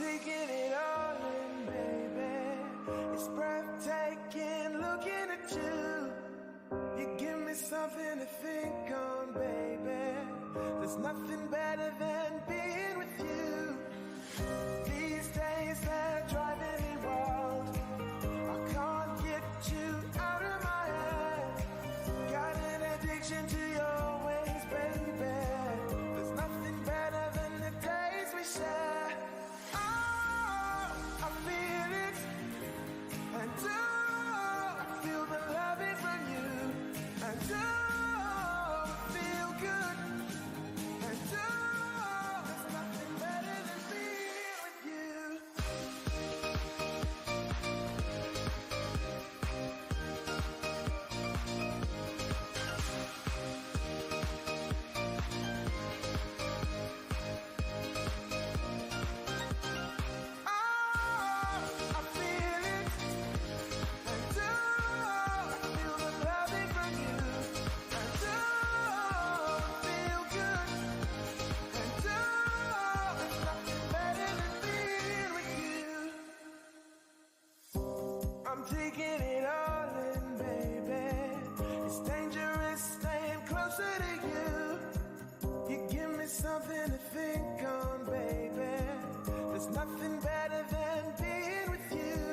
taking it all in, baby. It's breathtaking looking at you. You give me something to think on, baby. There's nothing better than being with you. These days they're driving me wild. I can't get you out of my head. Got an addiction to your ways, baby. There's nothing better than the days we share. Oh, I feel it, and oh, I feel the loving from you, and oh, I feel good, and oh, there's nothing better than being with you. I'm taking it all in, baby. It's dangerous staying closer to you. You give me something to think on, baby. There's nothing better than being with you.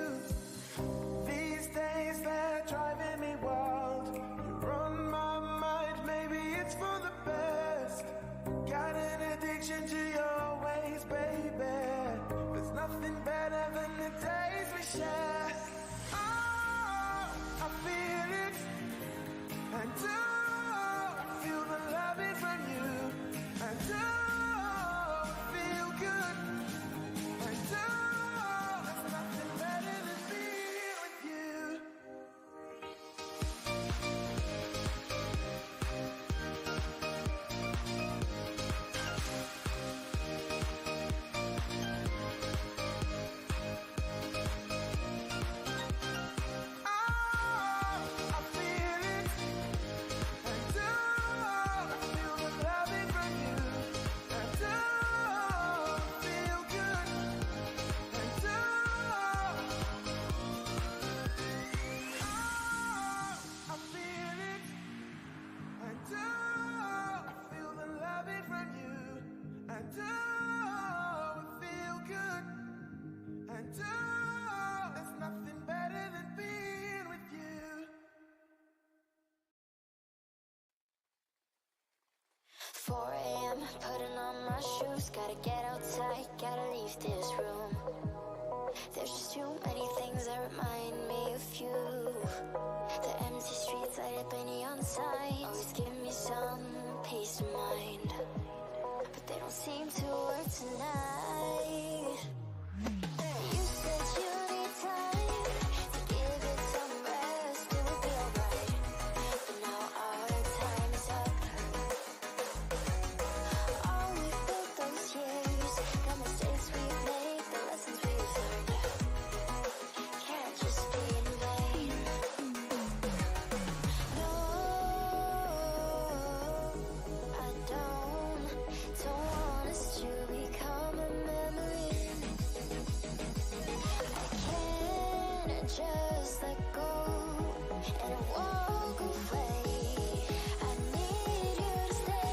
These days they're driving me wild. You're on my mind, maybe it's for the best. Got an addiction to your ways, baby. There's nothing better than the days we share. I feel it, and oh, I feel the loving from you, and oh, I feel good, and oh, there's nothing better than being with you. Putting on my shoes, gotta get outside, gotta leave this room. There's just too many things that remind me of you. The empty streets light up a neon sign, always give me some peace of mind, but they don't seem to work tonight. You said you need time to give it some rest, it would be alright, but now our time is up. The mistakes we've made, the lessons we've learned, can't just be in vain. No, I don't want us to become a memory. I can't just let go and walk away. I need you to stay.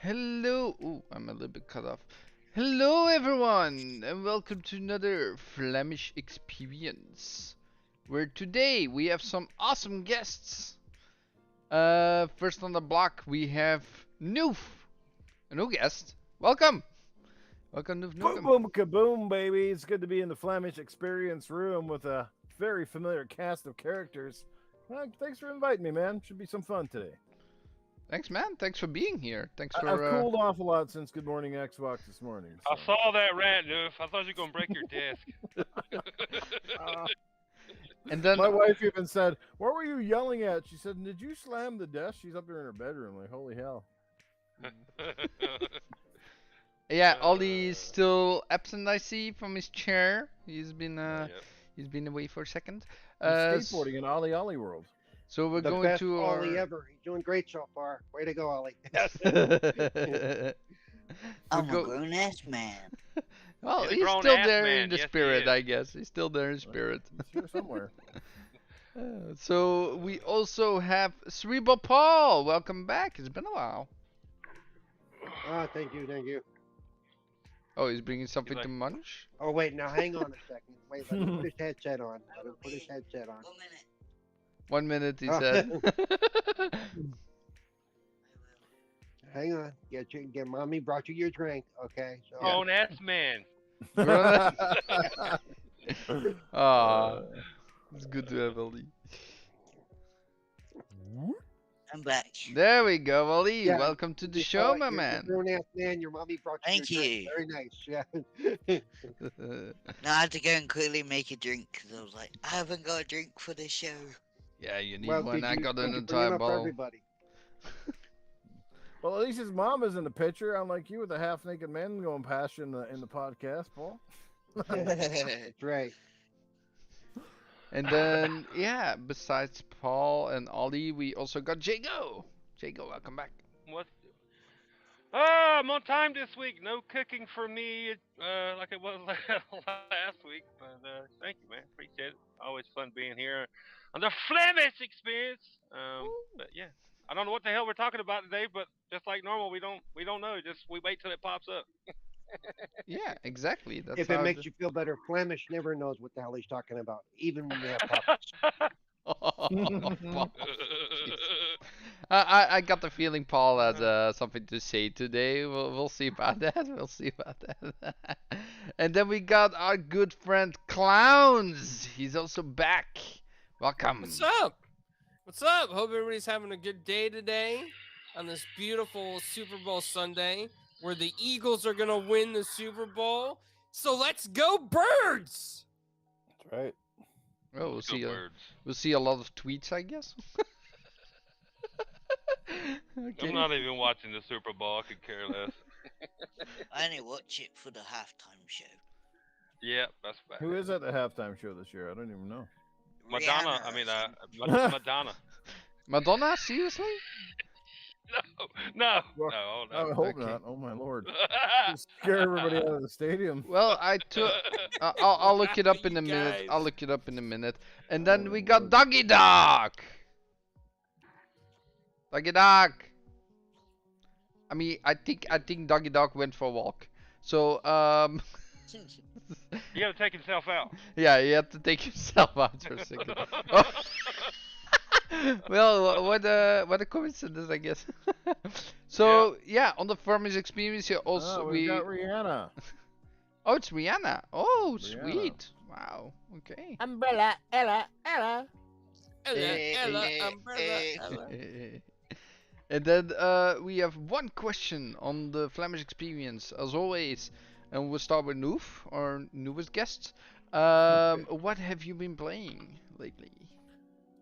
Hello. Ooh, I'm a little bit cut off. Hello, everyone, and welcome to another Flamish Experience. Where today we have some awesome guests. First on the block we have Noof, a new guest. Welcome, welcome, Noof Boom, Nukem. boom, kaboom, baby. It's good to be in the Flamish Experience room with a very familiar cast of characters. Thanks for inviting me, man. Should be some fun today. Thanks, man. Thanks for being here. Thanks I've for. cooled off a lot since Good Morning Xbox this morning. I saw that rant, Noof. I thought you were going to break your desk. And then My wife even said, "What were you yelling at?" She said, "Did you slam the desk?" She's up there in her bedroom, like, holy hell. yeah, Ollie's still absent. I see from his chair. He's been Yep. he's been away for a second. He's skateboarding in Ollie Ollie World. So we're The going best to Ollie our. ever. He's doing great so far. Way to go, Ollie. I'm go- a grown ass man. Well, He's a he's still grown-ass there man, in the yes, he spirit, is. I guess. He's still there in spirit. He's here somewhere. So we also have Cerebral Paul. Welcome back. It's been a while. Thank you, thank you. Oh, he's bringing something like- to munch. Oh, wait, now hang on a second. Wait, let me put his headset on. Let him put his headset on. 1 minute. 1 minute, he Oh. said. Hang on. Get mommy brought you your drink, okay? So, Grown ass man. Ah, it's good to have Ollie. I'm back. There we go, Ollie. Yeah, Welcome to the you show, know, my you're a man. grown-ass man. Your mommy brought you Thank your you. drink. Very nice, yeah. Now I had to go and quickly make a drink because I was like, I haven't got a drink for the show. Yeah, you need Well, one. did I you, got did an you bring him entire up for bottle. everybody? Well, at least his mom is in the picture, unlike you with the half-naked men going past you in the podcast, Paul. That's right. And then, yeah, besides Paul and Ollie, we also got Jago. Jago, welcome back. What? I'm on time this week. No cooking for me like it was last week. But thank you, man. Appreciate it. Always fun being here on the Flamish Experience. But yeah, I don't know what the hell we're talking about today, but just like normal, we don't know. Just we wait till it pops up. Yeah, exactly. That's If how it makes you feel better, Flemish never knows what the hell he's talking about, even when we have puppets. Paul, jeez. I got the feeling Paul has something to say today. We'll see about that. We'll see about that. And then we got our good friend Clowns. He's also back. Welcome. What's up? What's up? Hope everybody's having a good day today on this beautiful Super Bowl Sunday where the Eagles are going to win the Super Bowl. So let's go Birds! That's right. Oh, we'll Go see. Birds. We'll see a lot of tweets, I guess. Okay. I'm not even watching the Super Bowl. I could care less. I only watch it for the halftime show. Yeah, that's bad. Who is at the halftime show this year? I don't even know. Madonna. Rihanna I mean, or something. Madonna. Madonna, seriously? No. Well, No. I No. hope Okay. not. Oh my lord! Just scare everybody out of the stadium. Well, I took. I'll look it up in You a minute. guys. I'll look it up in a minute. And then Oh, we got Lord. Doggy Dog. Doggy Dog. I mean, I think Doggy Dog went for a walk. So You gotta take himself out. yeah, you have to take yourself out for a second. Oh. Well, what a coincidence, I guess. So yeah, on the Flamish Experience, here also we got Rihanna. Oh, it's Rihanna. Oh, Rihanna. sweet. Wow. Okay. Umbrella, Ella. Ella, Eh, umbrella, eh. Ella. And then we have one question on the Flamish Experience, as always. And we'll start with Noof, our newest guest. What have you been playing lately?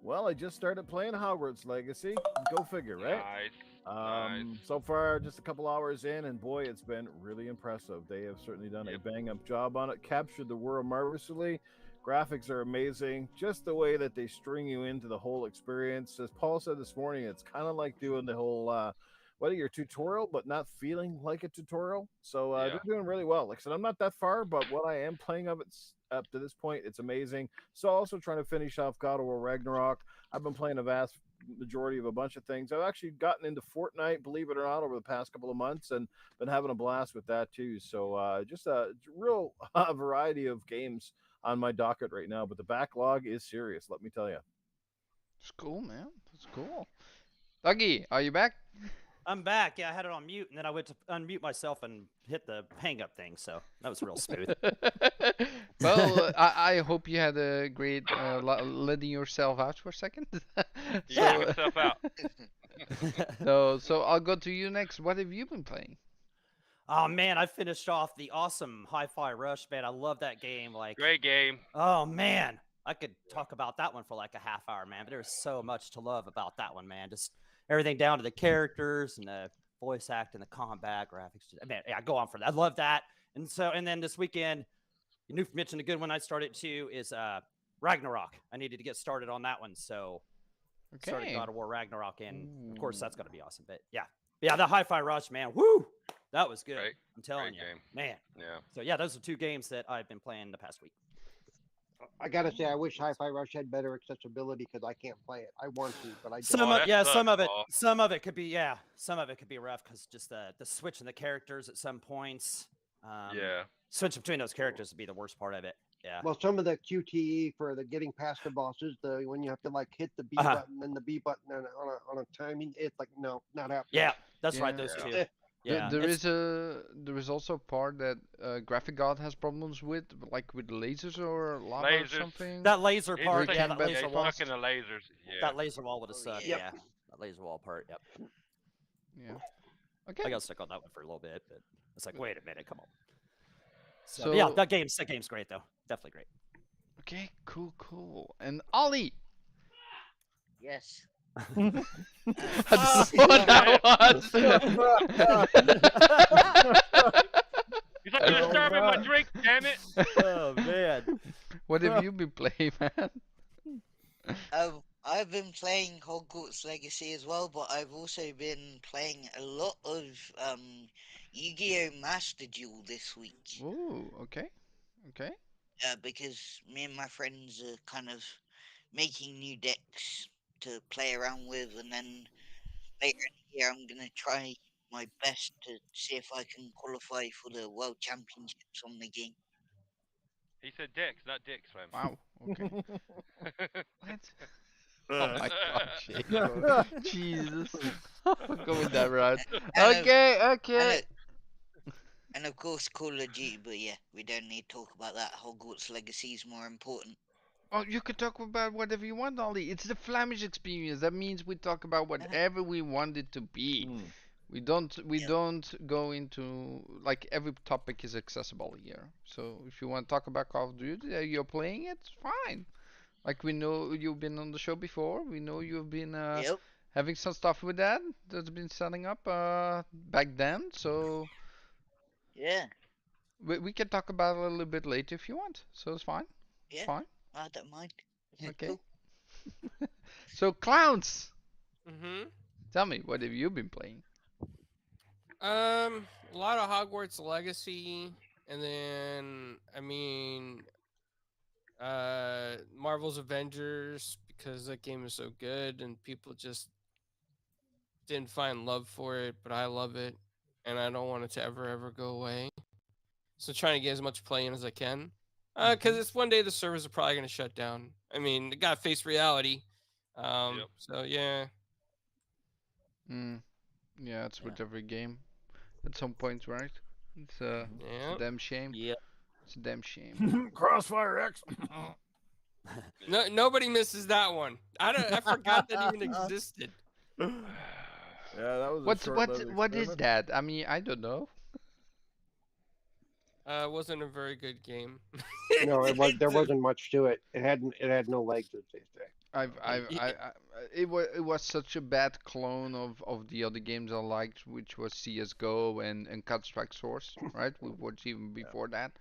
Well, I just started playing Hogwarts Legacy. Go figure, right? Nice. So far, just a couple hours in, and boy, it's been really impressive. They have certainly done a Yep. bang-up job on it. Captured the world marvelously. Graphics are amazing. Just the way that they string you into the whole experience. As Paul said this morning, it's kind of like doing the whole, whether your tutorial, but not feeling like a tutorial. So Yeah. they're doing really well. Like I said, I'm not that far, but what I am playing of it's up to this point, it's amazing. So also trying to finish off God of War Ragnarok. I've been playing a vast majority of a bunch of things. I've actually gotten into Fortnite, believe it or not, over the past couple of months, and been having a blast with that too. So just a real variety of games on my docket right now. But the backlog is serious, let me tell you. It's cool, man. That's cool. Dougie, are you back? I'm back. Yeah, I had it on mute, and then I went to unmute myself and hit the hang up thing. So that was real smooth. Well, I hope you had a great letting yourself out for a second. Yeah, So, yourself out. so I'll go to you next. What have you been playing? Oh man, I finished off the awesome Hi-Fi Rush. Man, I love that game. Like, Great game. oh man, I could talk about that one for like a half hour, man. But there's so much to love about that one, man. Just everything down to the characters and the voice act and the combat graphics. I mean, yeah, go on for that. I love that. And then this weekend, you mentioned a good one I started too is Ragnarok. I needed to get started on that one, so started Okay. God of War Ragnarok, and of course that's gonna be awesome. But yeah, the Hi-Fi Rush, man, woo, that was good. Great. I'm telling Great you, game. man. Yeah. So yeah, those are two games that I've been playing the past week. I gotta say, I wish Hi-Fi Rush had better accessibility because I can't play it. I want to, but I don't. Some Oh, of that yeah, sucks, some of Paul. it could be rough because just the switching the characters at some points. Yeah. Switch between those characters would be the worst part of it. Yeah. Well, some of the QTE for the getting past the bosses, the when you have to like hit the B Uh-huh. button and the B button on a timing, it's like no, not happening. Yeah, that's right. Yeah. Those Yeah. two. Eh, Yeah. There it's- is also a part that Graphic God has problems with, like with lasers or lava or Lasers. something. that laser He's part. like- Yeah, yeah, that but- laser he's wall. stuck in the lasers. Yeah. That laser wall would have Oh, sucked. yeah. Yeah. That laser wall part. Yep. Yeah. I Okay. got stuck on that one for a little bit, but it's like, wait a minute, come on. So, So- yeah, that game's great though. Definitely great. Okay. Cool. And Ollie. Yes. I don't know what that was. He's like, you're disturbing my drink, damn it. Oh man. What have you been playing, man? I've been playing Hogwarts Legacy as well, but I've also been playing a lot of Yu-Gi-Oh! Master Duel this week. Ooh. Okay. Because me and my friends are kind of making new decks to play around with, and then later in the year I'm gonna try my best to see if I can qualify for the World Championships on the game. He said dicks, not dicks, fam. Wow. Okay. What? Oh my God, Jacob. Jesus. Going that route. And Okay. And of course Call of Duty, but yeah, we don't need to talk about that. Hogwarts Legacy is more important. Oh, you can talk about whatever you want, Ollie. It's the Flamish Experience. That means we talk about whatever we want it to be. We don't go into like every topic is accessible here. So if you want to talk about Call of Duty, you're playing it, fine. Like we know you've been on the show before. We know you've been Yep. having some stuff with that's been setting up back then. So Yeah. we can talk about it a little bit later if you want. So it's fine. Yeah. Fine. I don't mind. Okay. Cool. So clowns, Mm-hmm. tell me, what have you been playing? A lot of Hogwarts Legacy, and then Marvel's Avengers because that game is so good and people just didn't find love for it, but I love it, and I don't want it to ever go away. So trying to get as much play in as I can, because it's one day the servers are probably gonna shut down. I mean, got to face reality. Yep. So yeah. Yeah, it's with every game at some point, right? It's a Yeah. damn shame. Yeah. It's a damn shame. Crossfire X. No, nobody misses that one. I forgot that even existed. Yeah, that was. What is that? I mean, I don't know. It wasn't a very good game. No, there wasn't much to it. It had no legs, as they say. It was such a bad clone of the other games I liked, which was CS:GO and Counter-Strike Source, right? Which even before that,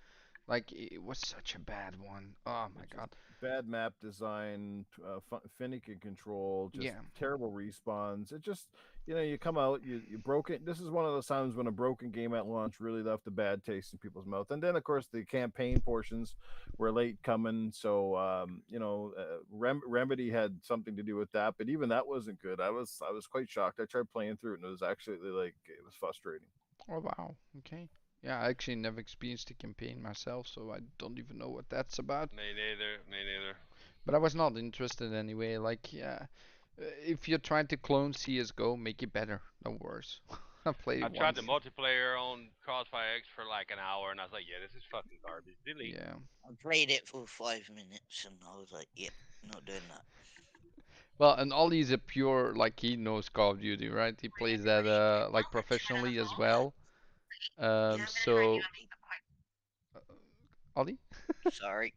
like it was such a bad one. Oh my God. Bad map design, finicky control, just Yeah. terrible respawns. It just, you come out, you broke it. This is one of those times when a broken game at launch really left a bad taste in people's mouth. And then, of course, the campaign portions were late coming, so Remedy had something to do with that. But even that wasn't good. I was quite shocked. I tried playing through it, and it was actually like it was frustrating. Oh wow. Okay. Yeah, I actually never experienced the campaign myself, so I don't even know what that's about. Me neither. Me neither. But I was not interested anyway. Like, yeah, if you're trying to clone CS:GO, make it better, no worse. I played I it tried the once. multiplayer on Crossfire X for like an hour, and I was like, yeah, this is fucking garbage. Delete. Yeah. I played it for 5 minutes and I was like, yep, not doing that. Well, and Ollie's a pure like he knows Call of Duty, right? He plays that like professionally as well. So Ollie, Sorry.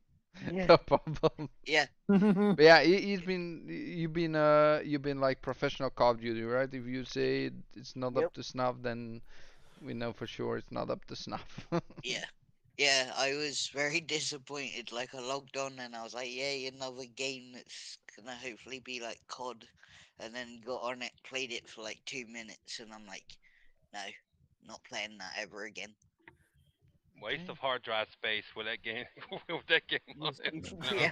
no problem. Yeah, But yeah, he's been you've been like professional Call of Duty, right? If you say it's not Yep. up to snuff, then we know for sure it's not up to snuff. yeah. Yeah, I was very disappointed. Like, I logged on and I was like, yay, another game that's gonna hopefully be like COD. And then got on it, played it for like 2 minutes, and I'm like, no, not playing that ever again. Waste Okay. of hard drive space with that game. With that game on it. Yeah.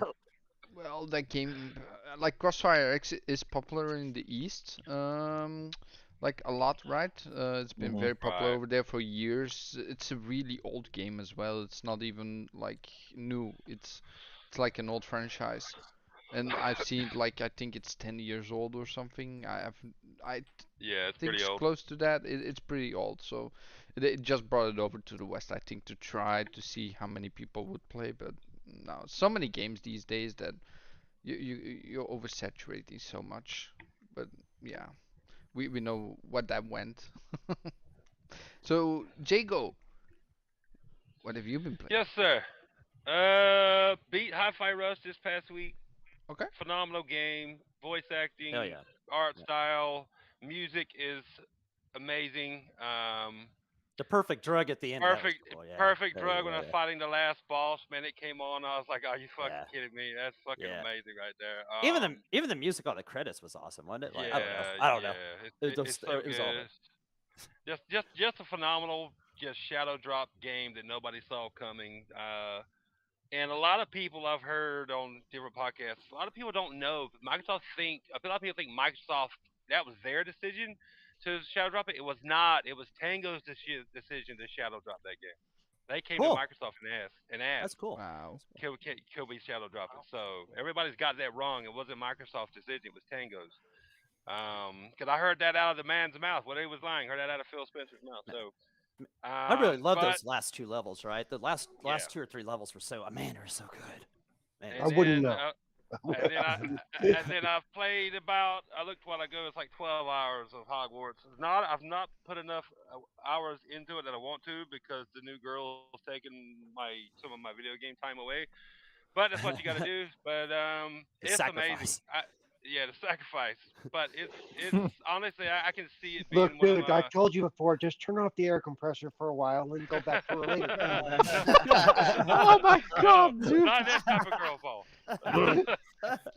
Well, that game, like Crossfire X, is popular in the East, like a lot, right? It's been Mhm. very popular Right. over there for years. It's a really old game as well. It's not even like new. It's like an old franchise, and I've seen like I think it's 10 years old or something. I Yeah, it's think pretty it's old. close to that. It's pretty old, so it just brought it over to the West, I think, to try to see how many people would play. But no, so many games these days that you're oversaturating so much. But yeah, we know what that went. So Jago, what have you been playing? Yes, sir. Beat Hi-Fi Rush this past week. Okay. Phenomenal game. Voice Hell acting, yeah. art Yeah. style, music is amazing. The perfect drug at the end of that was Perfect, cool. Yeah. perfect Hell drug when I was yeah. fighting the last boss. Man, it came on. I was like, "Are you fucking Yeah. kidding me? That's fucking Yeah. amazing right there." Even the music on the credits was awesome, wasn't it? Like I don't know. Yeah, I don't know. yeah, It it's so it was all good. there. Just a phenomenal, just shadow drop game that nobody saw coming. And a lot of people I've heard on different podcasts, a lot of people don't know. Microsoft think a lot of people think Microsoft that was their decision to shadow drop it. It was not. It was Tango's decision to shadow drop that game. They came to Cool. Microsoft and That's asked, cool. Wow. That's cool. can we shadow drop it? So everybody's got that wrong. It wasn't Microsoft's decision. It was Tango's. Because I heard that out of the man's mouth. Well, he was lying. Heard that out of Phil Spencer's mouth. So, I really love but those last two levels, right? The last yeah. 2 or 3 levels were so man, they're so good. Man, I And wouldn't then know. and then I've played about. I looked while ago. It's like 12 hours of Hogwarts. I've not put enough hours into it that I want to because the new girl's taking some of my video game time away. But that's what you got to do. But the it's amazing. sacrifice. Yeah, the sacrifice. But it's honestly, I can see it Look, being one of dude, I my. told you before, just turn off the air compressor for a while and go back to her later. Oh my God, dude. Not that type of girl, Paul.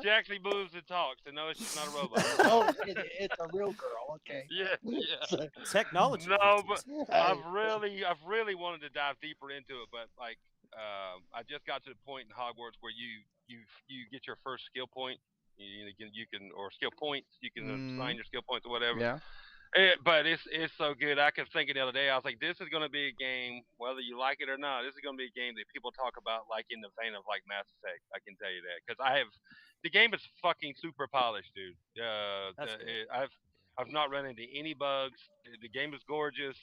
She actually moves and talks, and no, she's not a robot. Oh, it's a real girl, okay. Yeah, yeah. Technology. No, these but days. I've really wanted to dive deeper into it, but like, I just got to the point in Hogwarts where you get your first skill point. You can or skill points. You can assign Mm, your skill points or whatever. yeah. But it's so good. I kept thinking the other day, I was like, this is going to be a game, whether you like it or not. This is going to be a game that people talk about like in the vein of like Mass Effect. I can tell you that because the game is fucking super polished, dude. That's good. I've not run into any bugs. The game is gorgeous.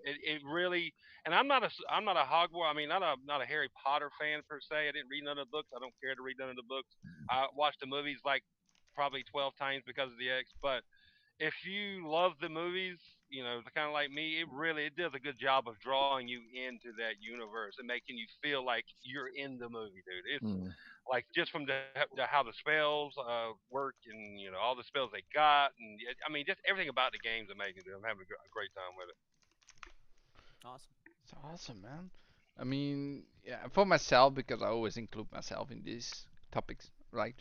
It really, and I'm not a Hogwarts. I mean, not a Harry Potter fan per se. I didn't read none of the books. I don't care to read none of the books. I watched the movies like probably 12 times because of the X, but if you love the movies, kind of like me, it does a good job of drawing you into that universe and making you feel like you're in the movie, dude. It's Mm. like just from how the spells work and all the spells they got, and I mean just everything about the game's amazing, dude. I'm having a great time with it. Awesome. It's awesome, man. I mean, yeah, for myself, because I always include myself in these topics. right?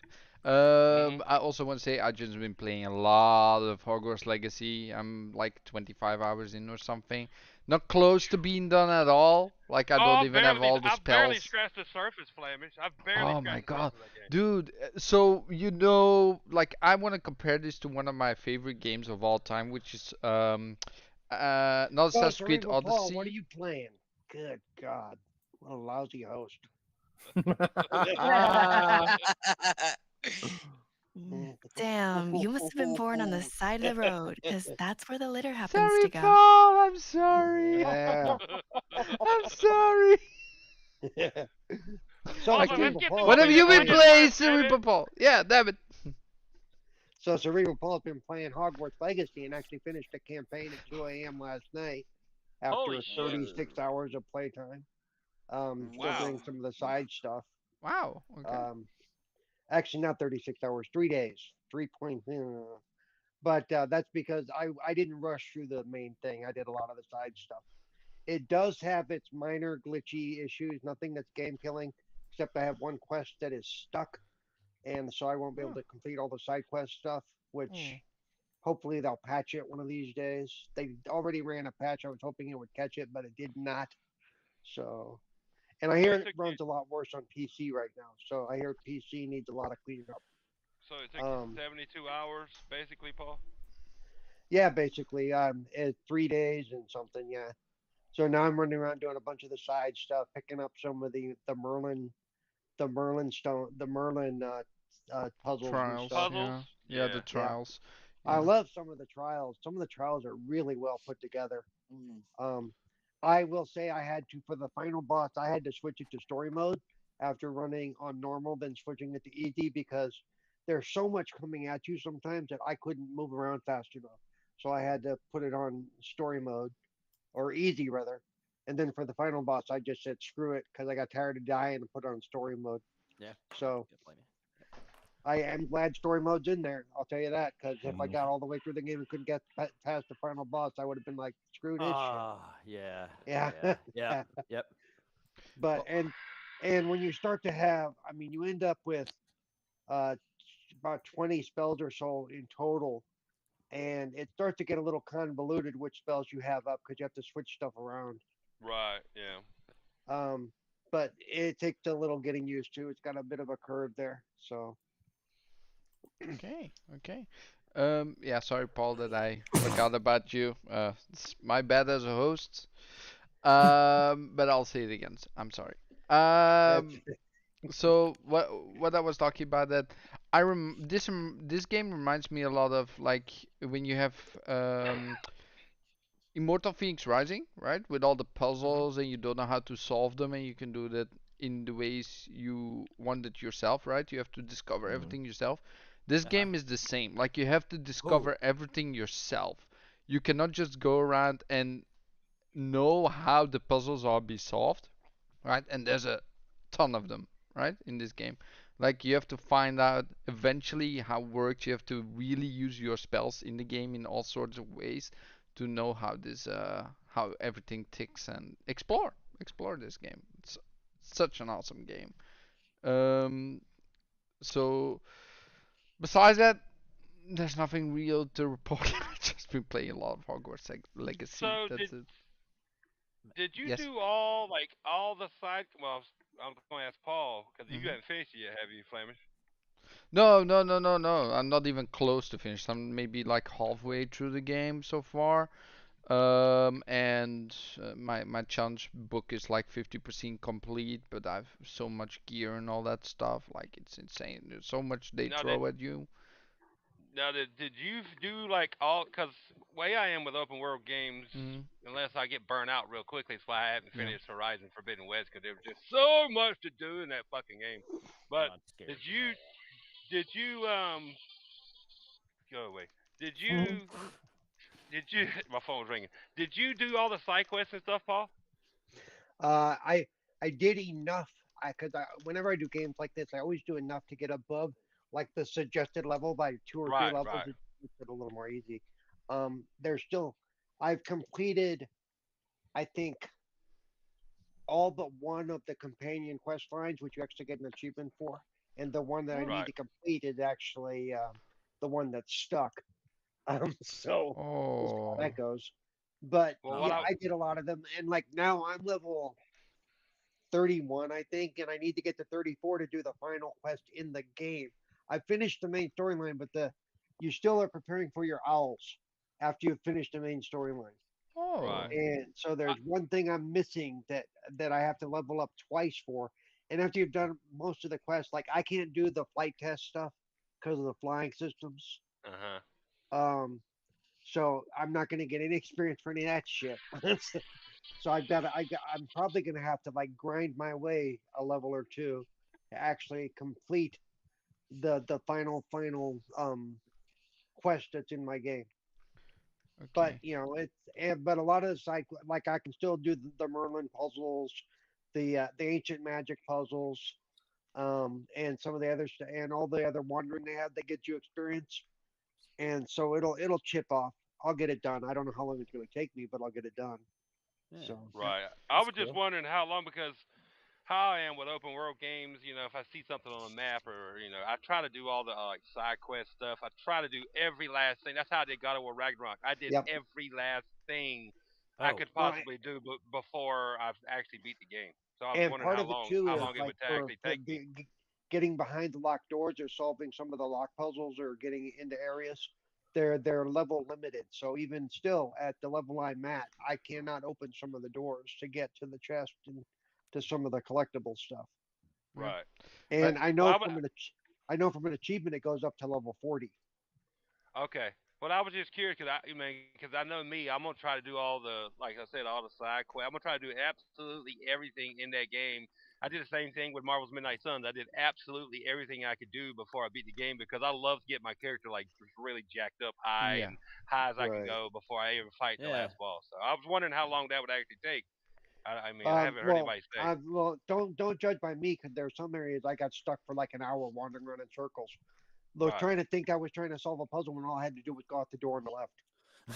Hmm. I also want to say I just been playing a lot of Hogwarts Legacy. I'm like 25 hours in or something. Not close to being done at all. Like I don't even have all the I've barely spells. scratched the surface, Flamish. I've barely Oh my scratched the god. surface of that game. Dude, so like I want to compare this to one of my favorite games of all time, which is not So, Assassin's Creed Cerebral Paul, what are Odyssey. you playing? Good God. What a lousy host. Damn, you must have been born on the side of the road, 'cause that's where the litter happens Sorry, to go. Paul, I'm sorry. Yeah. I'm sorry. So, Papa, Okay. let's Cerebral get to Paul's What what have we've been you been been playing playing. playing, first, damn it. Cerebral? Yeah, damn it. So, Cerebral Paul's been playing Hogwarts Legacy and actually finished the campaign at 2 a.m. last night Holy after shit. 36 hours of playtime. Still Wow. doing some of the side stuff. Wow. Okay. Um, Actually, not 36 hours, 3 days, 3 point. But that's because I didn't rush through the main thing. I did a lot of the side stuff. It does have its minor glitchy issues, nothing that's game killing, except I have one quest that is stuck, and so I won't be able Huh. to complete all the side quest stuff, Hmm. which hopefully they'll patch it one of these days. They already ran a patch. I was hoping it would catch it, but it did not. So, and I So hear it it took you runs a lot worse on PC right now. So I hear PC needs a lot of cleaning up. so it took you Um, 72 hours basically, Paul? yeah, basically, 3 days and something. Yeah. So now I'm running around doing a bunch of the side stuff, picking up some of the Merlin puzzles and Trials. stuff. Puzzles? Yeah. Yeah, the Yeah. Yeah, trials. I Yeah. love some of the trials. Some of the trials are really well put together. Mm. Um, I will say I had to for the final boss. I had to switch it to story mode after running on normal, then switching it to easy because there's so much coming at you sometimes that I couldn't move around fast enough. So I had to put it on story mode or easy rather. And then for the final boss, I just said screw it because I got tired of dying and put it on story mode. Yeah. So Good blame you. I am glad story mode's in there. I'll tell you that because if I Mhm. got all the way through the game and couldn't get past the final boss, I would have been like, screw this shit. Ah, yeah. Yeah. Yeah. Yep. Yep. But Well, and when you start to have, I mean, you end up with uh about 20 spells or so in total, and it starts to get a little convoluted which spells you have up because you have to switch stuff around. Right, yeah. Um, but it takes a little getting used to. It's got a bit of a curve there. So Okay. Okay. Yeah, sorry, Paul, that I forgot about you. It's my bad as a host. But I'll say it again. I'm sorry. that's Um, so what I was talking about that this game reminds me a lot of like when you have Immortal Phoenix Rising, right? With all the mhm. puzzles and you don't know how to solve them and you can do that in the ways you want it yourself, right? You have to discover Mhm. everything yourself. This Uh-huh. game is the same. Like you have to Oh. discover everything yourself. You cannot just go around and know how the puzzles are be solved, right? And there's a ton of them, right, in this game. Like you have to find out eventually how it works. You have to really use your spells in the game in all sorts of ways to know how everything ticks and explore this game. It's such an awesome game. Um, so besides that, there's nothing real to report. I've just been playing a lot of Hogwarts Legacy. So That's it. did you Yes. do all the side? Well, I was going to ask Paul because you Hmm. haven't finished it yet, have you, Flamish? No, no, no, no, no. I'm not even close to finished. I'm maybe like halfway through the game so far. And my challenge book is like 50% complete, but I've so much gear and all that stuff. Like it's insane. There's so much they Now did throw at you. did you do like all? Because way I am with open world games, Hmm. unless I get burnt out real quickly, that's why I haven't Yeah. finished Horizon Forbidden West because there was just so much to do in that fucking game. But I'm scared did for you that. did you go away? Did you my phone was ringing? Did you do all the side quests and stuff, Paul? uh, I I did enough. Because whenever I do games like this, I always do enough to get above like the suggested level by two or three Right, levels. right. It makes it a little more easy. There's still I've completed I think all but one of the companion quest lines, which you actually get an achievement for. and the one that I need Right. to complete is actually the one that's stuck. So we'll see how Oh. that goes. But Well, what yeah, I I did a lot of them, and like now I'm level 31, I think, and I need to get to 34 to do the final quest in the game. I finished the main storyline, but you still are preparing for your owls after you've finished the main storyline. right. Oh. And so I, there's one thing I'm missing that I have to level up twice for. And after you've done most of the quests, like I can't do the flight test stuff because of the flying systems. uh-huh. Um, so I'm not going to get any experience for any of that shit. So I'm probably going to have to like grind my way a level or two to actually complete the final quest that's in my game. But Okay. you know but a lot of the side like I can still do the Merlin puzzles, the ancient magic puzzles, and some of the others and all the other wandering they have that get you experience. And so it'll chip off. I'll get it done. I don't know how long it's going to take me, but I'll get it done. Yeah. So Right. I That's was just cool. wondering how long because how I am with open world games, if I see something on a map or I try to do all the like side quest stuff. I try to do every last thing. That's how I did God of War Ragnarok. I did yep. every last thing I Oh, could Well, possibly do before I've actually beat the game. So I was and wondering part of it too how is long it like would actually take me. getting behind the locked doors or solving some of the lock puzzles or getting into areas. They're level limited. So even still at the level I'm at, I cannot open some of the doors to get to the chest and to some of the collectible stuff. Yeah. Right. I, And Well, I would. I know from an achievement it goes up to level 40. Okay. Well, I was just curious because I know me, I'm gonna try to do all the, like I said, all the side quests. I'm gonna try to do absolutely everything in that game. I did the same thing with Marvel's Midnight Suns. I did absolutely everything I could do before I beat the game because I love to get my character like really jacked up high yeah. and high as I can Right. go before I ever fight the yeah. last boss. So I was wondering how long that would actually take. I mean, I haven't heard anybody say. Well, don't judge by me because there's some areas I got stuck for like an hour wandering around in circles. Was Right. trying to think I was trying to solve a puzzle when all I had to do was go out the door on the left.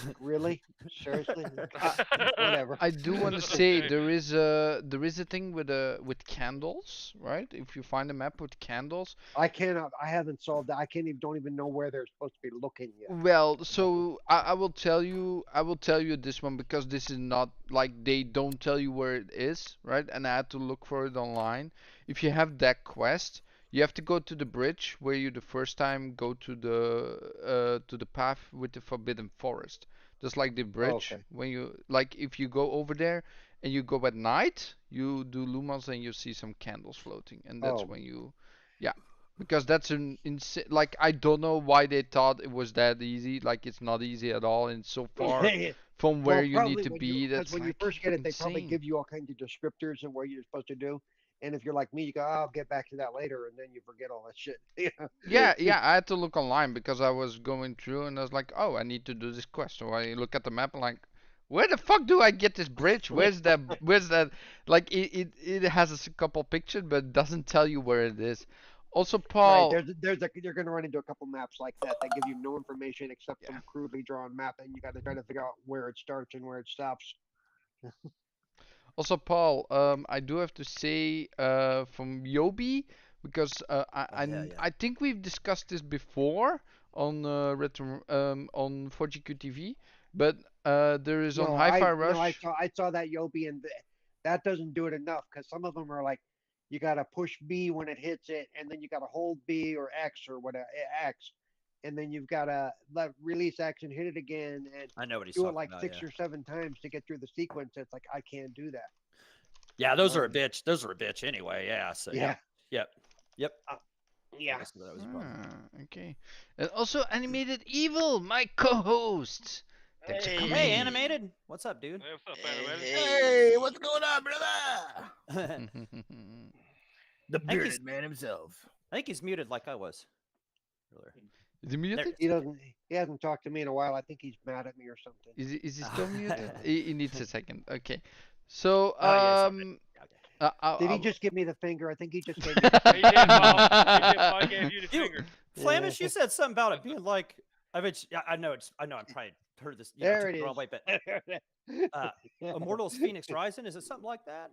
Like, really? Seriously? Whatever. I do want to say Okay. there is a thing with candles, right? If you find a map with candles, I cannot. I haven't solved that. I can't even. Don't even know where they're supposed to be looking yet. well, so I will tell you this one because this is not like they don't tell you where it is, right? And I had to look for it online. If you have that quest, you have to go to the bridge where you the first time go to the path with the forbidden forest. Just like the Oh, bridge okay. when you like if you go over there and you go at night, you do lumos and you see some candles floating, and that's Oh, when yeah, because that's an insane. Like I don't know why they thought it was that easy. Like it's not easy at all, and so far from where well, you need probably to when you be, because that's when you like first get it, they probably insane. give you all kinds of descriptors and what you're supposed to do. And if you're like me, you go, "Oh, I'll get back to that later," and then you forget all that shit. Yeah, Yeah. yeah, I had to look online because I was going through and I was like, oh, I need to do this quest. So I look at the map and like, where the fuck do I get this bridge? Where's that? Where's that? Like it has a couple pictures, but it doesn't tell you where it is. Also, Right. Paul, You're going to run into a couple maps like that that give you no information except yeah. some crudely drawn map, and you got to try to figure out where it starts and where it stops. Also, Paul, I do have to say, from Yobi, because Oh yeah, yeah. I think we've discussed this before on on 4GQ TV, but there is on Hi-Fi No, Rush. I saw that Yobi, and that doesn't do it enough because some of them are like you got to push B when it hits it, and then you got to hold B or X or whatever X, and then you've got to let release X and hit it again and I know what he's do it talking like about. six Yeah. or seven times to get through the sequence. It's like I can't do that. Yeah, those are a Um, bitch. Those are a bitch anyway. Yeah. So yeah, Yep. Yep. uh, I yeah. guess that was a problem. Okay. And also Animated Evil, my co-host. Thanks for Hey. Hey, coming. animated. What's up, dude? Hey, what's up, Hey, animated? hey. what's going on, brother? The I think he's- bearded man himself. I think he's muted like I was earlier. Is he muted? He doesn't. He hasn't talked to me in a while. I think he's mad at me or something. Is he still muted? He needs a second. Okay. So Oh yeah, he's not muted. Okay. Did he I'll- just give me the finger? I think he just gave me. He did, Paul. He did, Paul. He gave you the You- finger. Flamish, you said something about it being like. I know I'm probably heard this. You know, There took it the wrong is. way, but Immortals Phoenix Rising, is it something like that?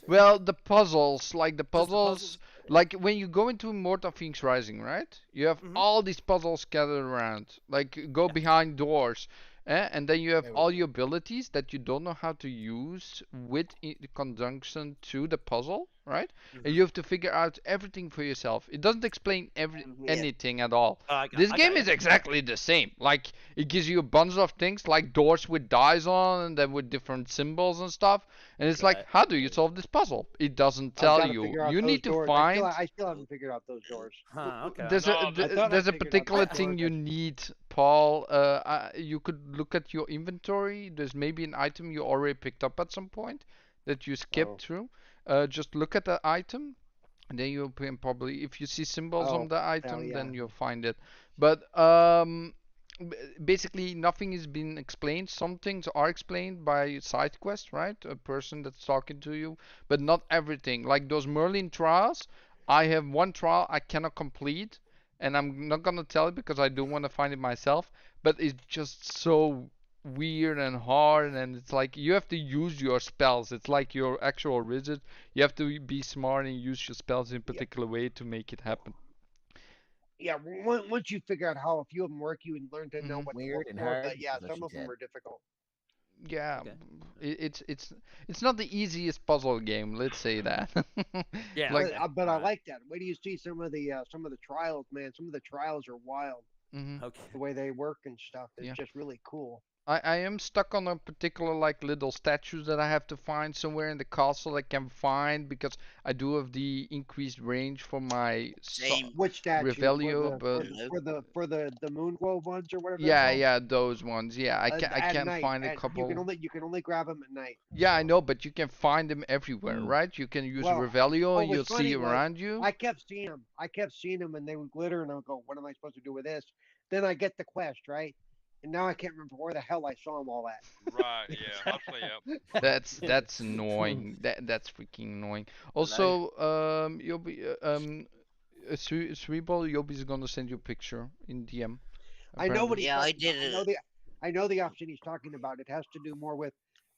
well, the puzzles, like the Just the puzzles, Like when you go into Immortal Phoenix Rising, right? You have all these puzzles scattered around. Like go behind doors. And then you have There we all go. your abilities that you don't know how to use with conjunction to the puzzle, right? And you have to figure out everything for yourself. It doesn't explain Yeah. anything at all. I got, This I game got is you. exactly the same. Like it gives you a bunch of things like doors with dice on and then with different symbols and stuff. And it's like, Right. how do you solve this puzzle? It doesn't I've tell got to you. figure out You those need to doors. find. I still haven't figured out those doors. Huh. Okay. There's No, a the- I thought there's I a figured out particular those thing doors. you need, Paul. You could look at your inventory. There's maybe an item you already picked up at some point that you skipped Oh, through. Just look at the item, and then you'll probably, if you see symbols on oh, the hell item, yeah. then you'll find it. But basically nothing is being explained. Some things are explained by side quest, right? A person that's talking to you, but not everything. Like those Merlin trials, I have one trial I cannot complete, and I'm not gonna tell it because I do want to find it myself. But it's just so weird and hard, and it's like you have to use your spells. It's like your actual wizard. You have to be smart and use your spells in a Yeah, particular way to make it happen. yeah. Once you figure out how a few of them work, you learn to know Hmm. what to Weird look and for. hard. But yeah, That's what some she of them said. are difficult. Yeah, Okay. it's not the easiest puzzle game, let's say that. Yeah. Like, Okay. But All I right. like that. Wait do you see some of the trials, man? Some of the trials are wild. hmm Okay. The way they work and stuff is yeah. just really cool. I am stuck on a particular like little statues that I have to find somewhere in the castle I can find because I do have the increased range for my Same. Which statue Revelio, but Nope. the moon globe ones or whatever they're yeah, called? yeah, those ones. Yeah, I At can night, find a and couple. you can only grab them at night. Yeah, I So know, but you can find them everywhere, Mm. right? You can use well, Revelio what and was you'll see funny them was around you. I kept seeing them. I kept seeing them, and they would glitter, and I would go, "What am I supposed to do with this?" Then I get the quest right, and now I can't remember where the hell I saw them all at. Right, yeah. Hopefully, yep. That's annoying. That's freaking annoying. Hello. Also, you'll be Cerebral, Yobi's gonna send you a picture in DM, I know what apparently. he's Yeah, I talking about. did it. I know the option he's talking about. It has to do more with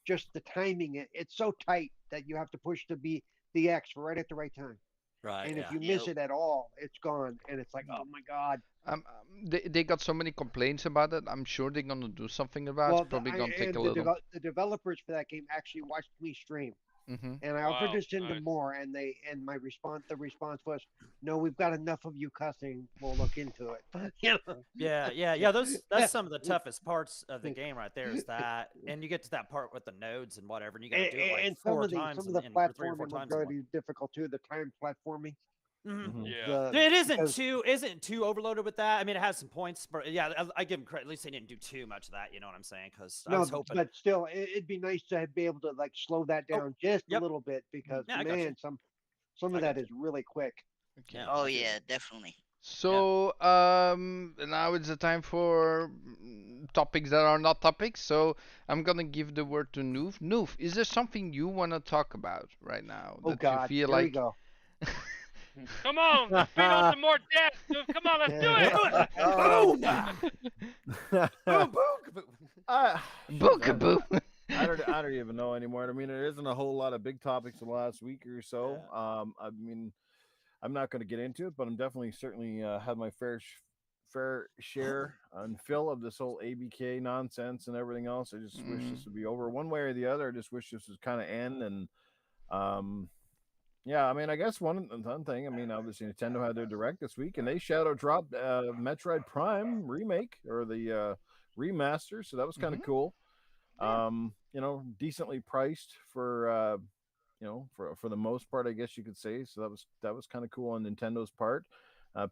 just the timing. It's so tight that you have to push the X for right at the right time. Right. And if Yeah. you Yep. miss it at all, it's gone. And it's like, oh my god. They got so many complaints about it. I'm sure they're gonna do something about it. Well, It's probably gonna take a little. the developers for that game actually watched me stream, Hmm. and I offered Wow, to send them nice. more, and the response was, no, we've got enough of you cussing. We'll look into it. You know? Yeah. That's some of the toughest parts of the game right there. Is that, and you get to that part with the nodes and whatever, and you got to do it like And four times some of the or 3 or 4 platforming was times in going one. to be difficult too. The time platforming. Mhm. Yeah. It Because isn't too overloaded with that. I mean, it has some points, but yeah, I give them credit. At least they didn't do too much of that. You know what I'm saying? Because I no, was hoping. but still, it'd be nice to be able to like slow that Oh, down just a yep. little bit because Yeah, I got you. man, some I of got that is really quick. Okay. Yeah. Oh I feel yeah, you. definitely. So, now it's the time for topics that are not topics. So I'm gonna give the word to Noof. Noof, is there something you wanna talk about right now Oh that you God, feel here we like? go. Come on, let's beat on some more death. Dude, come on, let's do it. Boom, boom, boom. Bookaboo. I don't even know anymore. I mean, there isn't a whole lot of big topics in the last week or so. I mean, I'm not going to get into it, but I'm definitely certainly had my fair share and fill of this whole ABK nonsense and everything else. I just wish this would be over one way or the other. I just wish this was kind of end. And um, yeah, I mean, I guess one thing. I mean, obviously Nintendo had their direct this week, and they shadow dropped Metroid Prime remake or the remaster, so that was kind of cool. You know, decently priced for you know, for the most part, I guess you could say. So that was kind of cool on Nintendo's part.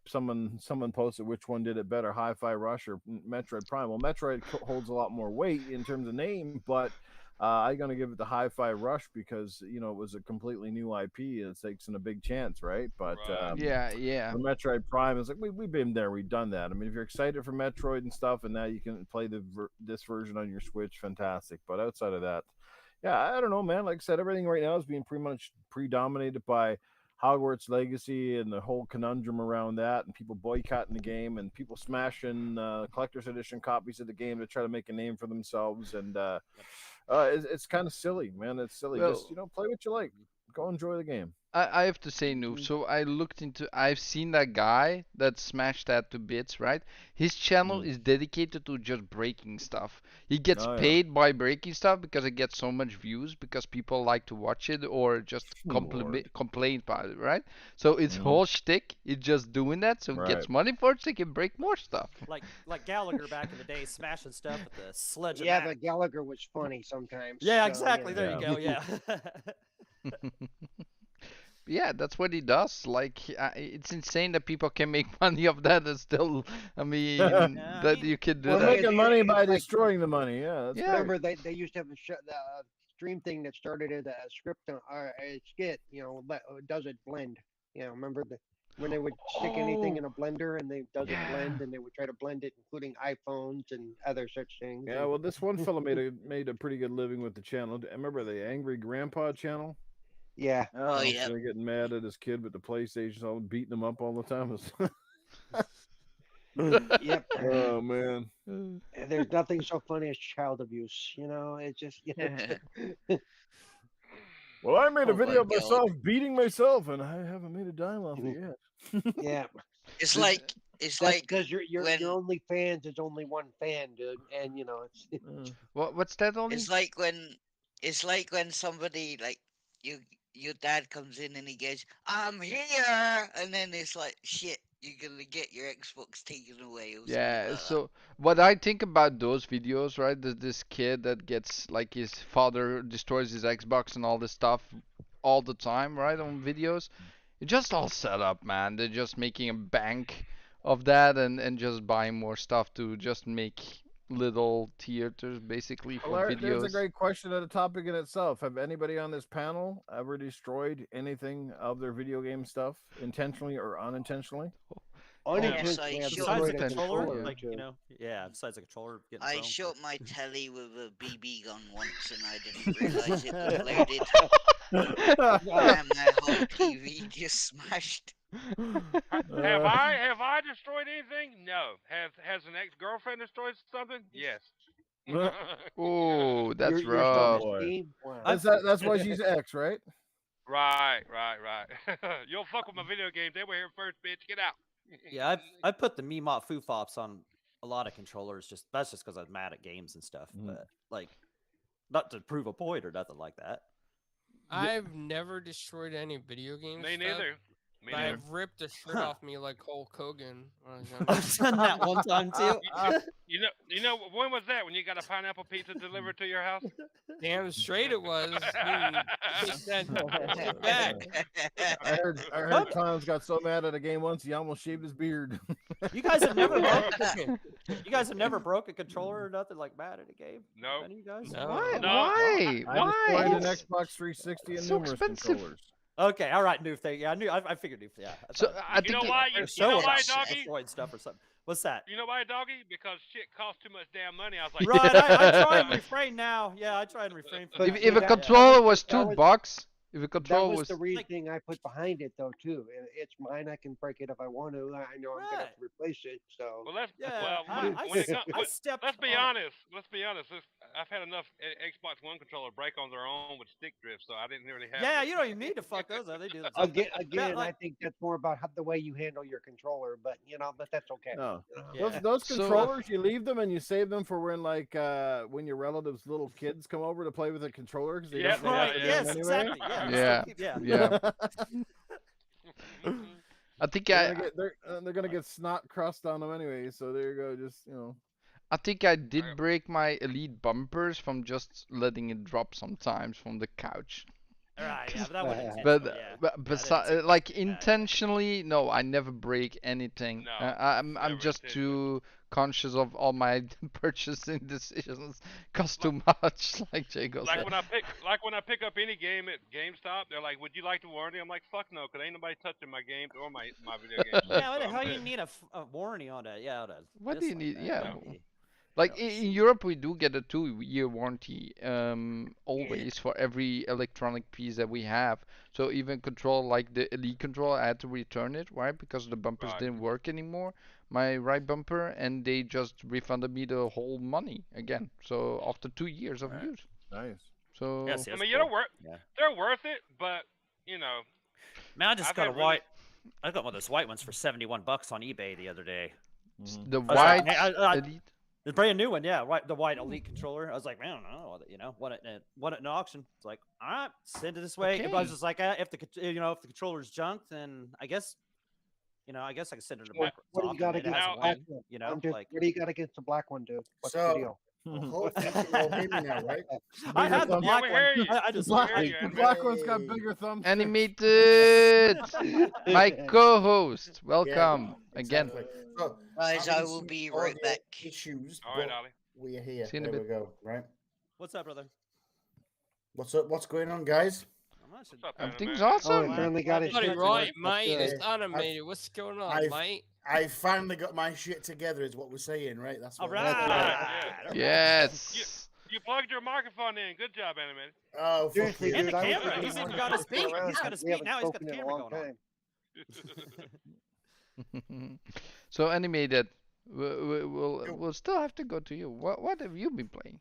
Someone posted which one did it better, Hi-Fi Rush or Metroid Prime. Well, Metroid holds a lot more weight in terms of name, but I'm gonna give it the Hi-Fi Rush because you know it was a completely new IP and it takes in a big chance, right? But Right. Yeah. for Metroid Prime, it's like we've been there, we've done that. I mean, if you're excited for Metroid and stuff, and now you can play this version on your Switch, fantastic. But outside of that, yeah, I don't know, man. Like I said, everything right now is being pretty much predominated by Hogwarts Legacy and the whole conundrum around that, and people boycotting the game, and people smashing collector's edition copies of the game to try to make a name for themselves. And it's kind of silly, man. It's silly. Well, Just play what you like. Go enjoy the game. I have to say, Noob. So I've seen that guy that smashed that to bits, right? His channel Mm. is dedicated to just breaking stuff. He gets Oh, yeah. paid by breaking stuff because it gets so much views because people like to watch it or just Lord. complain about it, right? So his Mhm. whole shtick is just doing that, so he Right. gets money for it, so he can break more stuff. Like Gallagher back in the day, smashing stuff with the sledge. Yeah, but Gallagher was funny sometimes. Yeah, so, exactly. yeah. There you go. Yeah. Yeah, that's what he does. Like, it's insane that people can make money off that and still, I mean, that you can do We're that. making money it's by like- destroying the money. Yeah, that's Yeah. Remember, they used to have the stream thing that started as a script or a skit. Does it blend? Remember when they would stick anything in a blender and they does it blend, and they would try to blend it, including iPhones and other such things. Yeah, well, this one fella made a pretty good living with the channel. I remember the Angry Grandpa channel. Yeah. Oh, yeah. They're getting mad at his kid with the PlayStation, all beating him up all the time. Yep. Oh man. There's nothing so funny as child abuse. It's just. Well, I made a Oh my video of God. myself beating myself, and I haven't made a dime off it yet. Yeah. It's like That's like because your when only fans is only one fan, dude, and it's. What's that, Ollie? it's like when somebody like your dad comes in and he goes, "I'm here," and then it's like, shit, you're gonna get your Xbox taken away or something Yeah, like so what I think about those videos, right? This kid that gets like his father destroys his Xbox and all this stuff all the time, right? On videos. It's just all set up, man. They're just making a bank of that and just buying more stuff to just make little theaters basically for Well, there's a videos. great question and a topic in itself. Have anybody on this panel ever destroyed anything of their video game stuff intentionally or unintentionally? Unintentionally, Yes, I've I Besides destroyed the a controller, controller. like too. besides the controller getting I thrown. shot my telly with a BB gun once and I didn't realize it was loaded. And my whole TV just smashed. Have I destroyed anything? No. Has an ex-girlfriend destroyed something? Yes. Oh, that's Your rough. self-esteem. Wow. That's why she's X, right? Right. You'll fuck with my video games. They were here first, bitch. Get out. Yeah, I put the Meemot Foofops on a lot of controllers. That's just because I'm mad at games and stuff. But like, not to prove a point or nothing like that. I've never destroyed any video games. Me neither. Me But neither. I've ripped the shirt off me like Hulk Hogan when I was younger. I've done that one time too. You know when was that? When you got a pineapple pizza delivered to your house? Damn straight it was. Take that back. I heard Clowns got so mad at a game once he almost shaved his beard. You guys have never broke a controller or nothing like mad at a game? No. Any of you guys? No. What? No. Why? I destroyed an Why? Xbox 360 and so numerous expensive. controllers. Okay, all right, new thing. Yeah, I knew. I figured new. Yeah. So I You think know why? You Show know us why, about doggy? destroyed stuff or something. What's that? You know why, doggy? Because shit costs too much damn money. I was like, Right, I try and refrain now. Yeah, I try and refrain from But that. if a that- controller was that was- $2, if a That controller was the reasoning I put behind it, though, too. It's mine. I can break it if I want to. I know I'm gonna have to replace it. So. well, let's Yeah, well, I when it comes, stepped let's be on honest. Let's be honest. I've had enough Xbox One controller break on their own with stick drift, so I didn't really have. Yeah, to. you don't even need to fuck those up. They do that. Again, like- I think that's more about the way you handle your controller, but that's okay. No. Yeah. Those So- controllers, you leave them and you save them for when when your relatives' little kids come over to play with a controller because they Yeah, don't know how to yeah, do Yes, them anyway. exactly. Yeah. Yeah. Yeah. Yeah. I think They're gonna get snot crust on them anyway. So there you go. Just I think I did break my elite bumpers from just letting it drop sometimes from the couch. Right. Yeah, but that wasn't But intentional, yeah. but Yeah, besides, that's- like yeah. intentionally, no, I never break anything. No, I'm never just intentionally. too conscious of all my purchasing decisions. Cost too much, like Jago Like said. when I pick up any game at GameStop, they're like, "Would you like the warranty?" I'm like, "Fuck no," because ain't nobody touching my games or my video games. Yeah, what the So hell I'm you good. need a warranty on that? Yeah, What do you need? Yeah. Yeah. Like No, in Europe, we do get a 2-year warranty, always for every electronic piece that we have. So even control like the Elite control, I had to return it, right? Because the bumpers Right. didn't work anymore, my right bumper, and they just refunded me the whole money again. So after 2 years of use. nice. So Yes, I yes, mean, cool. they're Yeah. worth it, but you know, Man, I just I've got a had really- white. I got one of those white ones for $71 on eBay the other day. The I was like, white man, elite. the brand new one, yeah, right, the white elite controller. I was like, man, I don't know, you know, won it in an auction. It's like, all right, send it this way. But I was Okay. just like, if the controller's junk, then I guess, I guess I can send it What back. do you got It against has the a black wing, one? you know, What do you got against the black one, dude? What's the So- deal? Hopefully you can all hear me now, right? I had the thumbs. black we one. hear you. I just We hear you, The Animated. black one's got Hey. bigger thumbs. Animated. My co-host. Welcome again. Exactly. So, Guys, having I will some be right audio back. Issues, All right, but Ollie. we are here. See you in a There we bit. go. Right. What's up, brother? What's up? What's going on, guys? Not much. What's up, Everything's Animated? Oh, awesome. he finally got his Buddy, shit right, together. mate. That's It's good. animated. What's going on, I've- mate? I finally got my shit together, is what we're saying, right? That's All what right. Yes. You plugged your microphone in. Good job, Animated. Oh, fuck Seriously, you. And dude, the I was camera. thinking He's more even than got a just speak. around He's got a because speak. we haven't Now he's got the spoken in a camera long going on. time. So animated. We'll still have to go to you. What have you been playing?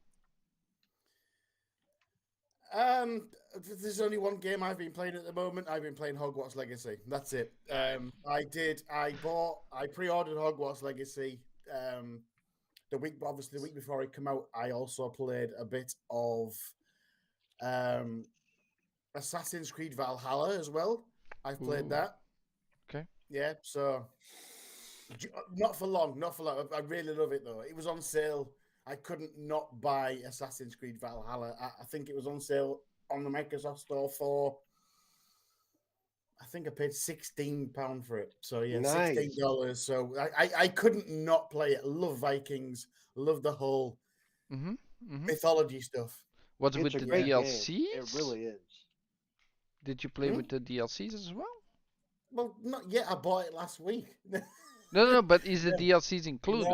There's only one game I've been playing at the moment. I've been playing Hogwarts Legacy. That's it. I pre-ordered Hogwarts Legacy. The week before it came out, I also played a bit of Assassin's Creed Valhalla as well. I've played Ooh. that. Okay. Yeah, so not for long. I really love it though. It was on sale. I couldn't not buy Assassin's Creed Valhalla. I think it was on sale on the Microsoft Store for. I think I paid £16 for it. So yeah, Nice. $16. So I couldn't not play it. Love Vikings. Love the whole mythology stuff. What's It's with a the great DLCs? game. It really is. Did you play with the DLCs as well? Well, not yet. I bought it last week. No, but is the DLCs included?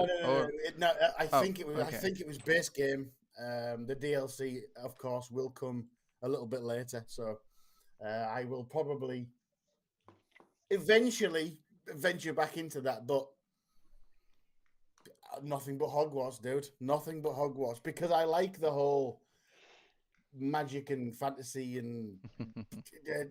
No. I Oh, think it was. okay. I think it was base game. The DLC, of course, will come a little bit later. So I will probably eventually venture back into that, but nothing but Hogwarts, dude. Nothing but Hogwarts, because I like the whole magic and fantasy and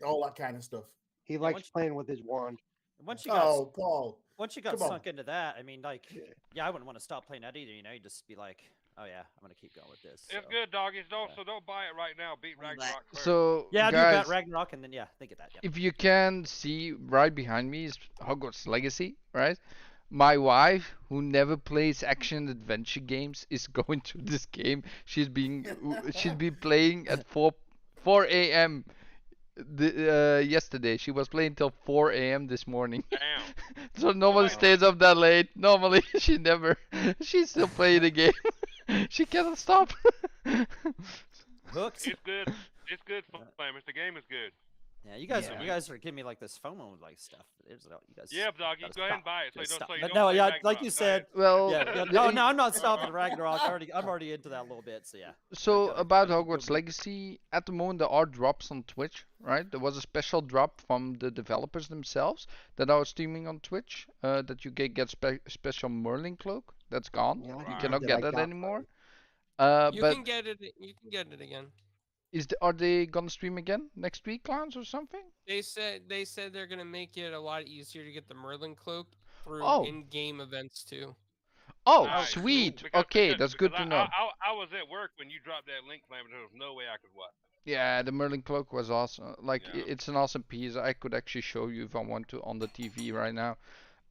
all that kind of stuff. He likes playing with his wand. Once you got Paul. Once you got Come on. sunk into that, I mean, like, yeah, I wouldn't want to stop playing that either. You know, you just be like, oh yeah, I'm gonna keep going with this. It's so. good, doggies. So don't buy it right now. Beat Ragnarok first. So Yeah, I do guys, bet Ragnarok, and then yeah, think of that. Yeah. if you can see right behind me is Hogwarts Legacy, right? My wife, who never plays action adventure games, is going through this game. She's been playing at 4 a.m. Yesterday. She was playing till 4 a.m. this morning. Damn. So no one stays up that late. Normally she never. She's still playing the game. She cannot stop. Hooked. It's good. It's good, Flamish. The game is good. Yeah, you guys are giving me like this FOMO like stuff. You guys. Yeah, doggy. gotta Go ahead and stop. buy it. Gotta So stop. you But don't no, play yeah, Ragnarok. like you Go said. ahead. Well, No, I'm not stopping Ragnarok. I'm already into that a little bit. So yeah. So gotta about keep Hogwarts going. Legacy, at the moment there are drops on Twitch, right? There was a special drop from the developers themselves that are streaming on Twitch, that you get special Merlin cloak. That's gone. Yeah, I You think cannot that get I that got anymore. You But can get it. You can get it again. are they gonna stream again next week, clowns, or something? They said they're gonna make it a lot easier to get the Merlin cloak through Oh. in-game events too. Oh, Nice. sweet. Because- Okay, because- that's good because to know. I was at work when you dropped that link, Flamish. There was no way I could watch. Yeah, the Merlin cloak was awesome. Like, Yeah. it's an awesome piece. I could actually show you if I want to on the TV right now.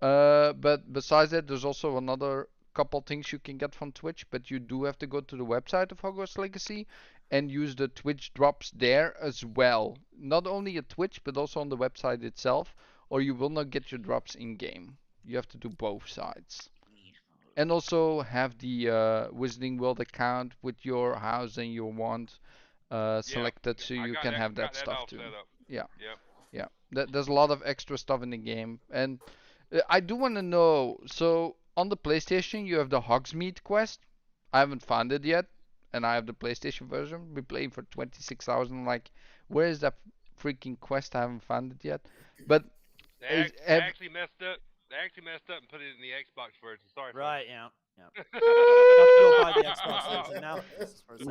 But besides that, there's also another couple things you can get from Twitch, but you do have to go to the website of Hogwarts Legacy and use the Twitch drops there as well. Not only at Twitch, but also on the website itself, or you will not get your drops in game. You have to do both sides. And also have the Wizarding World account with your house and your wand selected, so I you got can have got that stuff all too. set up. Yeah. Yep. Yeah, there's a lot of extra stuff in the game, and I do want to know. So on the PlayStation, you have the Hogsmeade quest. I haven't found it yet, and I have the PlayStation version. Been playing for 26 hours, and like, where is that freaking quest? I haven't found it yet. But They actually messed up. They actually messed up and put it in the Xbox version. Sorry. folks. Right. Yeah. Yeah. You have to go buy the Xbox version now. This is where it's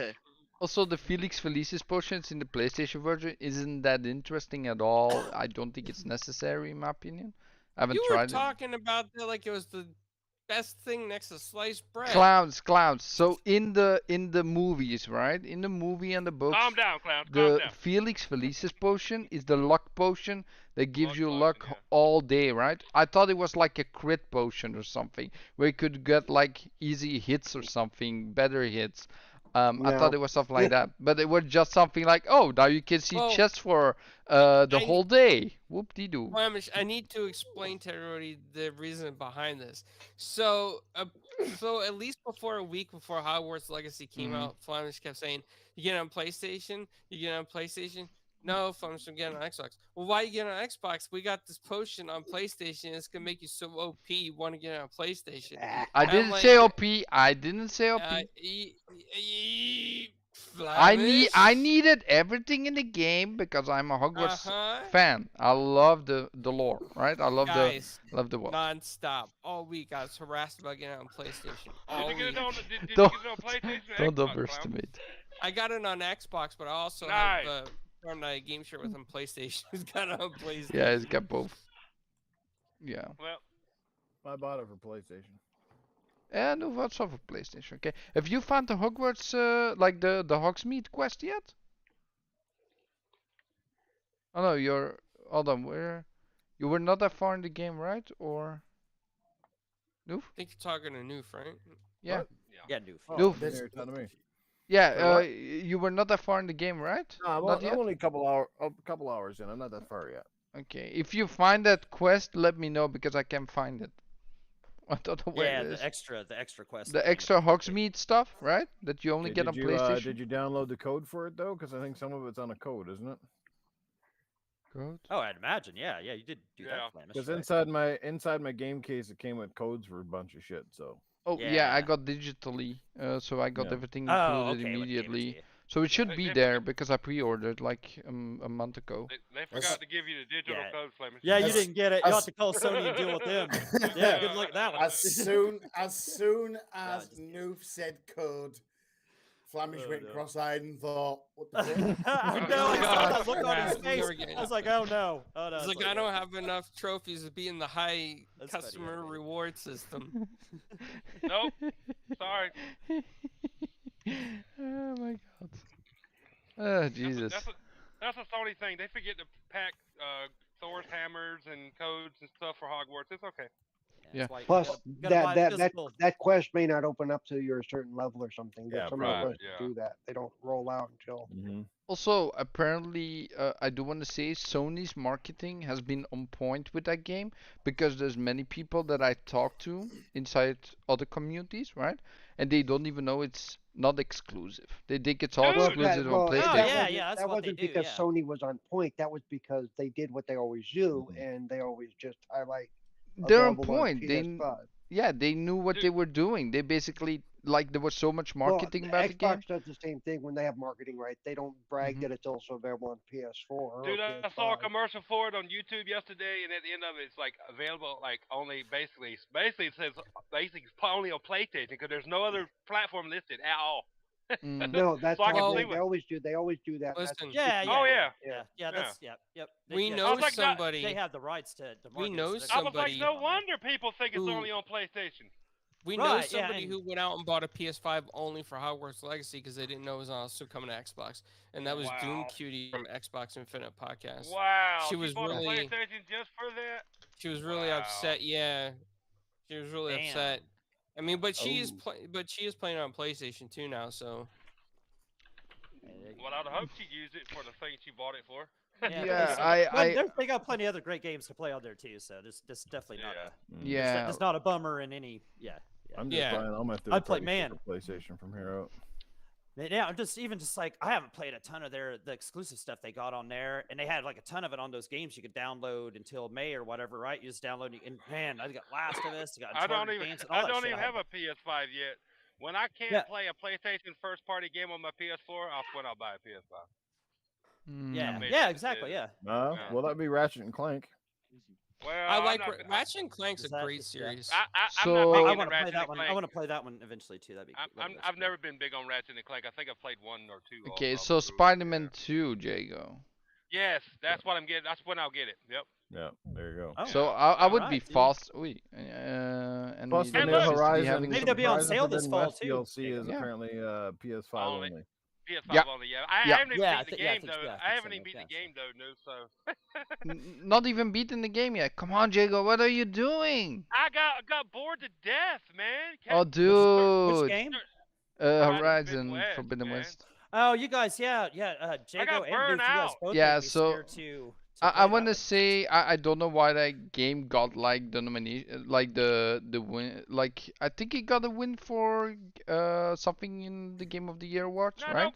at. Also, the Felix Felicis potions in the PlayStation version isn't that interesting at all. I don't think it's necessary, in my opinion. I haven't You were tried it. talking about that like it was the best thing next to sliced bread. Clowns. So in the movies, right? In the movie and the books, Calm down, clowns. Calm the down. Felix Felicis potion is the luck potion that gives you Luck luck potion, yeah. all day, right? I thought it was like a crit potion or something, where you could get like easy hits or something, better hits. I thought No. it was something like that, but it was just something like, oh, now you can see Well, chests for the whole day. Whoop de doo. Flamish, I need to explain to everybody the reason behind this. So, so at least before a week before Hogwarts Legacy came out, Flamish kept saying, "You get it on PlayStation. You get it on PlayStation." No, Flamish, I'm getting on Xbox. Well, why you get it on Xbox? We got this potion on PlayStation. It's gonna make you so OP. You want to get it on PlayStation? I And I'm didn't like, say OP. I didn't say OP. Flamish? I needed everything in the game because I'm a Hogwarts fan. I love the lore, right? I love Guys, the world. non-stop all week. I was harassed about getting it on PlayStation. All Did you week. get it on? Did you Don't get it on PlayStation? don't Xbox, clown? underestimate. I got it on Xbox, but I also Nice. have Form Night game shirt with on PlayStation. It's got it on PlayStation. Yeah, it's got both. Yeah. Well, I bought it for PlayStation. And what's up for PlayStation? Okay. Have you found the Hogwarts, like the Hogsmeade quest yet? Oh no, you're. Hold on, you were not that far in the game, right? Or Noof? I think you're talking to Noof, right? Yeah. What? Yeah, Noof. Oh, Noof. then you're telling me. Yeah. what? You were not that far in the game, right? No, Not I'm yet? only a couple hours in. I'm not that far yet. Okay. If you find that quest, let me know because I can't find it. I don't know where Yeah, it is. the extra quest. The thing. extra Hogsmeade stuff, right? That you only Okay, get on PlayStation. Did you download the code for it though? Because I think some of it's on a code, isn't it? Code? Oh, I'd imagine. Yeah, you did do Yeah. that, Flamish. Because right? inside my game case, it came with codes for a bunch of shit. So Oh yeah, I Yeah. got digitally, so I got Yeah. everything Oh, included okay. What gave it to immediately. you? So it should They- be they there forgot- because I pre-ordered like a month ago. they forgot to give you the digital Yeah. code, Flemish. Yeah, you As- didn't get it. You as- have to call Sony and deal with them. Yeah, good luck with that one. As soon as just- Noof said code, Flamish Oh, went no. cross-eyed and thought, "What the fuck?" I know. I saw that look on his Yeah, face. never again. I was like, oh no. Oh no. It's like I don't have enough trophies to be in the high That's funny, customer yeah. reward system. Nope. Sorry. Oh my god. Oh Jesus. That's a Sony thing. They forget to pack Thor's hammers and codes and stuff for Hogwarts. It's okay. Yeah. that's why you Plus, gotta buy that physical. quest may not open up to your certain level or something. There's Yeah, some right, of the quests yeah. that do that. They don't roll out until. Also, apparently, I do want to say Sony's marketing has been on point with that game because there's many people that I talk to inside other communities, right? And they don't even know it's not exclusive. They think it's all Dude! exclusive on Oh, PlayStation. yeah, that's that what they wasn't do, because yeah. Sony was on point. That was because they did what they always do, and they always just highlight. They're on available point. They PS5. yeah, they knew what they were doing. They basically like there was so much marketing well, about the game. Xbox does the same thing when they have marketing, right? They don't brag Mhm. that it's also available on PS4. Dude, or I saw a PS5. commercial for it on YouTube yesterday, and at the end of it, it's like available, like only basically it says basically only on PlayStation because there's no other platform listed at all. Mm. No, that's So I can how see they what- always do. They always do that. That's Listen. Yeah, yeah. Oh, yeah. Yeah, that's yep. We yeah, know I was like, somebody. They have the rights to We market it, know so they're I was gonna like, somebody no wonder people think it's who- only on PlayStation. We know Right, yeah, somebody and- who went out and bought a PS5 only for Hogwarts Legacy because they didn't know it was also coming to Xbox, and that was Doom Wow. Cutie from Xbox Infinite Podcast. Wow. She was bought a really- PlayStation just for that. She was really Wow. upset. Yeah, she was really Damn. upset. I mean, but she is Oh. but she is playing on PlayStation 2 now, so Well, I'd hope she used it for the thing she bought it for. Yeah, they got plenty of other great games to play on there too. So this definitely not a yeah. it's not a bummer in any I'm just Yeah. buying all my I'd play- third-party man. shit for PlayStation from here out. Yeah, I'm just like I haven't played a ton of the exclusive stuff they got on there, and they had like a ton of it on those games you could download until May or whatever, right? You just download it, and man, I got Last of Us, I got I don't Uncharted even games, and all I that don't shit even have a PS5 yet. When I can't Yeah. play a PlayStation first party game on my PS4, I'll when I'll buy a PS5. Mm. Yeah, made yeah, that exactly, yeah. decision. Well, that'd be Ratchet and Clank. Well, I I'm like not, Ratchet and Clank's Is a that- great is- yeah. series. I'm not So- big I into want to play Ratchet that and one. Clank. I want to play that one eventually too. That'd be. I've never been big on Ratchet and Clank. I think I've played 1 or 2. Okay, of so them. Spider-Man 2, Jago. Yes, that's what I'm getting. That's when I'll get it. Yep. Yeah, there you go. Oh, So Yeah. I would be Alright, see. fast. Wait, and Plus the And New look- seems to be Horizon. having Maybe some- they'll be on Horizon sale this Forbidden fall, West too. DLC is Yeah. apparently PS5 only. PS5 Yeah. only. Yeah. Yeah. I haven't even Yeah, beat I the think- yeah, I game think- though. yeah, I I think haven't so, even beat the yeah, game though, no. So. Not even beaten the game yet. Come on, Jago. What are you doing? I got bored to death, man. Oh, Which dude. game? Horizon West, Forbidden man. West. Oh, you guys, yeah. Jago got and burned Booth, you guys out. both Yeah, made me so scared to I play want to that say I don't know why that game got like the nomination, like the win. Like I think it got a win for something in the Game of the Year awards, No, right?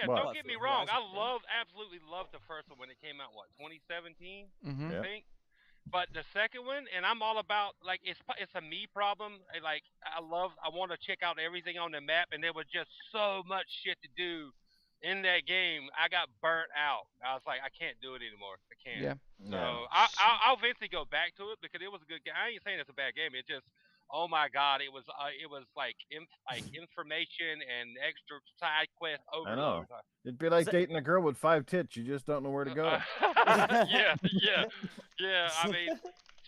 What? don't get me wrong. I Horizon, absolutely loved the first one when it came out. What, 2017? Mm-hmm. Yeah. I think. But the second one, and I'm all about like it's a me problem. Like I want to check out everything on the map, and there was just so much shit to do in that game. I got burnt out. I was like, I can't do it anymore. I can't. Yeah. So I'll eventually go back to it because it was a good game. I ain't saying it's a bad game. It just, oh my god, it was like information and extra side quest I know. overload. It'd be like dating a girl with 5 tits. You just don't know where to go. yeah. I mean,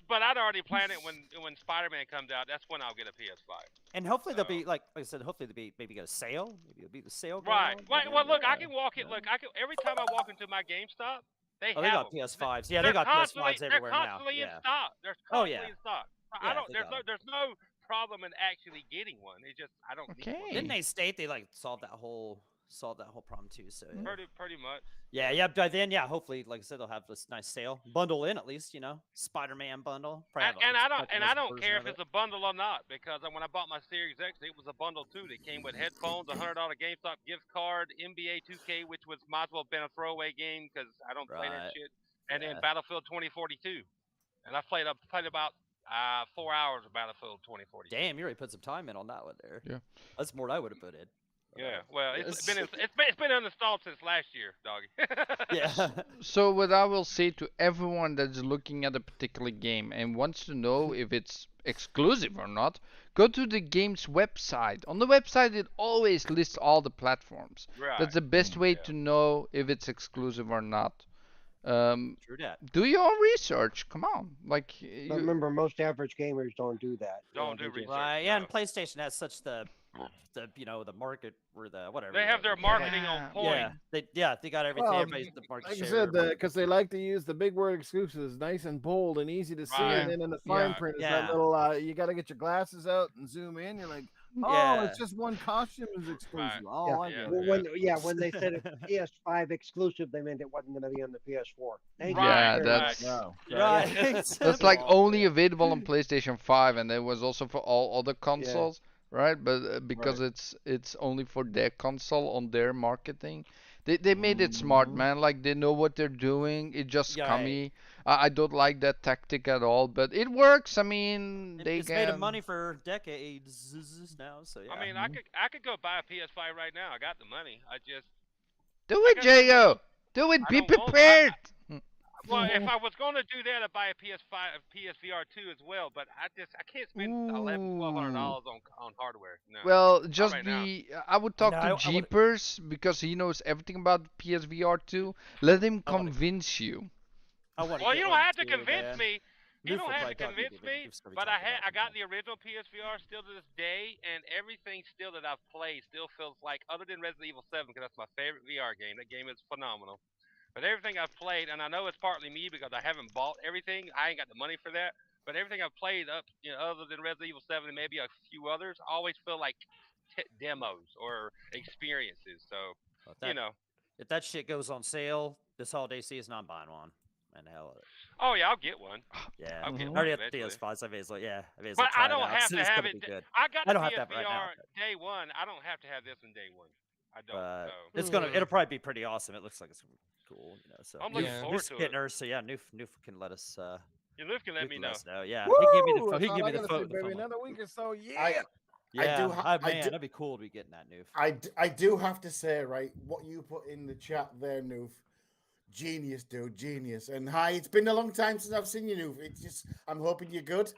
but I'd already planned it when Spider-Man comes out. That's when I'll get a PS5. And hopefully they'll be like I said. Hopefully they'll be maybe get a sale. Maybe it'll be the sale. going Right. on, Right. maybe, Well, look, I yeah. can walk it. Look, every time I walk into my GameStop, they Oh, they have got them. PS5s. Yeah, They're they got constantly- PS5s everywhere They're now. constantly in Yeah. stock. They're Oh, constantly yeah. in stock. Yeah, I don't. they There's got no. 'em. There's no problem in actually getting one. It's just I don't need one. Okay. Didn't they state they like solved that whole problem too? So yeah. Pretty much. Yeah. By then, yeah. Hopefully, like I said, they'll have this nice sale bundle in at least. Spider-Man bundle. Probably have, like, And I don't version care of if it's it. a bundle or not because when I bought my Series X, it was a bundle too. That came with headphones, a $100 GameStop gift card, NBA 2K, which was might as well have been a throwaway game because I don't play that Right. shit, and then Yeah. Battlefield 2042, and I played about 4 hours of Battlefield 2042. Damn, you already put some time in on that one there. Yeah. That's more than I would have put in. Yeah, well, it's yes. been uninstalled since last year, doggy. Yeah. So what I will say to everyone that's looking at a particular game and wants to know if it's exclusive or not, go to the game's website. On the website, it always lists all the platforms. Right. That's the best way Yeah. to know if it's exclusive or not. True that. Do your own research. Come on, like But remember, most average gamers don't do that. Don't do they just- research. Right. Yeah, no. and PlayStation has such the the market or the whatever. They have their marketing Yeah. on point. They got everything. Well, Everybody's the market Like I share. said, because they like to use the big word exclusives, nice and bold and easy to see, Right. and then in the fine Yeah. print is Yeah. that little. You got to get your glasses out and zoom in. You're like, oh, Yeah. it's just one costume is exclusive. Right. Oh, I Yeah. get it. When they said it PS5 exclusive, they meant it wasn't going to be on the PS4. Thank you Yeah, very that's- much. No. Right. that's like only available on PlayStation 5, and it was also for all other consoles, right? But because it's only for their console on their marketing, they made it smart, man. Like they know what they're doing. It's just Yeah, scummy. I don't like that tactic at all, but it works. I mean, they It's can. made them money for decades now. So yeah. I mean, I could go buy a PS5 right now. I got the money. I just Do it, Jago. Do it. I Be don't want- prepared. well, if I was going to do that, I'd buy a PS5, a PSVR 2 as well. But I can't spend $1,100 on hardware. No. Well, just right now. I would talk No, I to would- Jeepers because he knows everything about PSVR 2. Let him I wanna- convince you. I wanna Well, get you don't one have to too, convince man. me. You Noof don't will have probably to talk to you, convince me, Noof's gonna be but talking I about got it. the original PSVR still to this day, and everything still that I've played still feels like, other than Resident Evil 7, because that's my favorite VR game. That game is phenomenal. But everything I've played, and I know it's partly me because I haven't bought everything. I ain't got the money for that. But everything I've played up, other than Resident Evil 7 and maybe a few others, I always feel like demos or experiences. So, Well, if that shit goes on sale this holiday season, I'm buying one. And the hell with it. oh yeah, I'll get one. Yeah. I'll get I one already have the eventually. PS5s. I basically, But try I it don't out, have so to it's have gonna it. be good. I got I the don't have to have it PSVR right now, day one. I don't have to have this one day one. I don't. But so. it's it'll probably be pretty awesome. It looks like it's gonna be cool, So I'm looking Yeah. forward Noof's to getting it. her, so yeah, Noof can let us. Luke can let Noof me can know. us know. Yeah, Woo! he give me the That's he all give I me the gotta say, photo. baby. Another week or so. Yeah. I Yeah, do ha- I man, do- that'd be cool to be getting that Noof. I do have to say, right, what you put in the chat there, Noof, Genius, dude, genius. And hi, it's been a long time since I've seen you, Noof. It's just, I'm hoping you're good.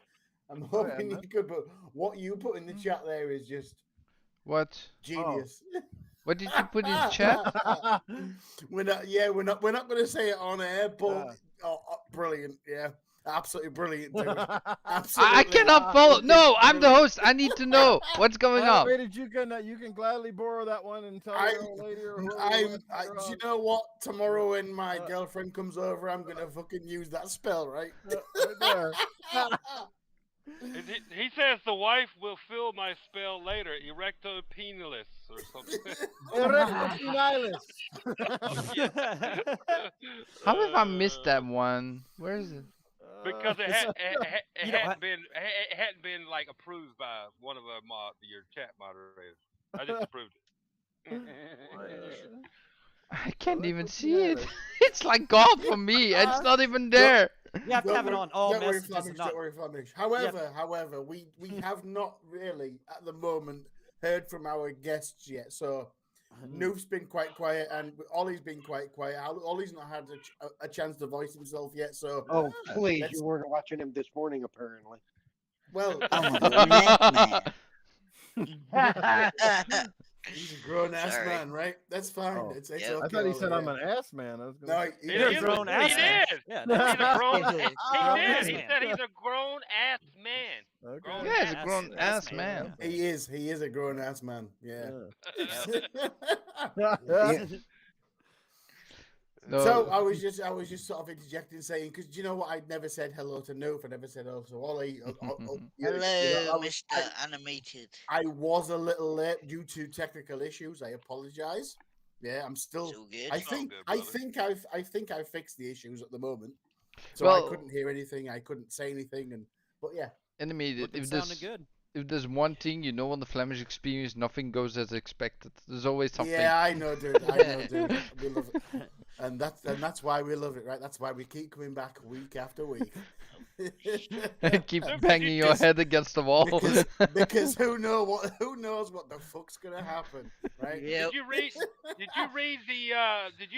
I'm hoping you're good. But what you put in the chat there is just What? genius. What did you put in the chat? we're not going to say it on air, but brilliant, yeah. Absolutely brilliant, dude. Absolutely. I cannot follow. No, I'm the host. I need to know what's going on. Rated, you can gladly borrow that one and tell your old lady or whoever. Do you know what? Tomorrow when my girlfriend comes over, I'm gonna fucking use that spell, right? Right there. He says the wife will fill my spell later. Erecto penilis or something. Erecto penilis. How have I missed that one? Where is it? Because it hadn't been like approved by one of your chat moderators. I just approved it. I can't even see it. It's like gone from me. It's not even there. You have to have it on all don't worry, messages. Flamish, don't worry, Flamish. However, we have not really at the moment heard from our guests yet. So Noof's been quite quiet, and Ollie's been quite quiet. Ollie's not had a chance to voice himself yet. So please, you weren't watching him this morning, apparently. Well, he's a grown ass man, right? That's fine. It's okay. I thought he said I'm an ass man. I was gonna no, he's a grown ass man. Yeah, he's a grown. He said he's a grown ass man. Okay. Yeah, he's a grown ass man. He is a grown ass man. Yeah. No. So I was just sort of interjecting, saying, because you know what, I'd never said hello to Noof, I never said hello to Ollie. Hello, Mr. Animated. I was a little late due to technical issues. I apologize. Yeah, I'm still. Good. I think I've fixed the issues at the moment. So Well, I couldn't hear anything. I couldn't say anything, but yeah. Enemy, It sounded good. if there's one thing you know on the Flamish Experience, nothing goes as expected. There's always something. Yeah, I know, dude. We love it. And that's why we love it, right? That's why we keep coming back week after week. Keep banging your head against the wall. Because who knows what the fuck's gonna happen, right? Yep. Did you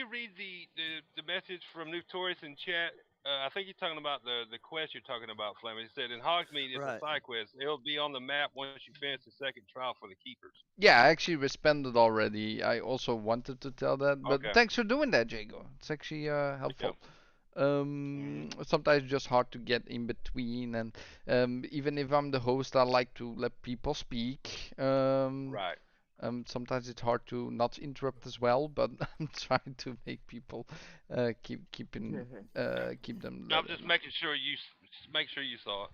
read the message from New Tourist in chat? I think you're talking about the quest you're talking about, Fleming. He said in Hogsmeade it's a side quest. It'll be on the map once you finish the second trial for the keepers. Yeah, I actually responded already. I also wanted to tell that, but Okay. thanks for doing that, Jago. It's actually helpful. Sometimes it's just hard to get in between, and even if I'm the host, I like to let people speak. Right. Sometimes it's hard to not interrupt as well, but I'm trying to make people keep them. I'm just making sure you saw it.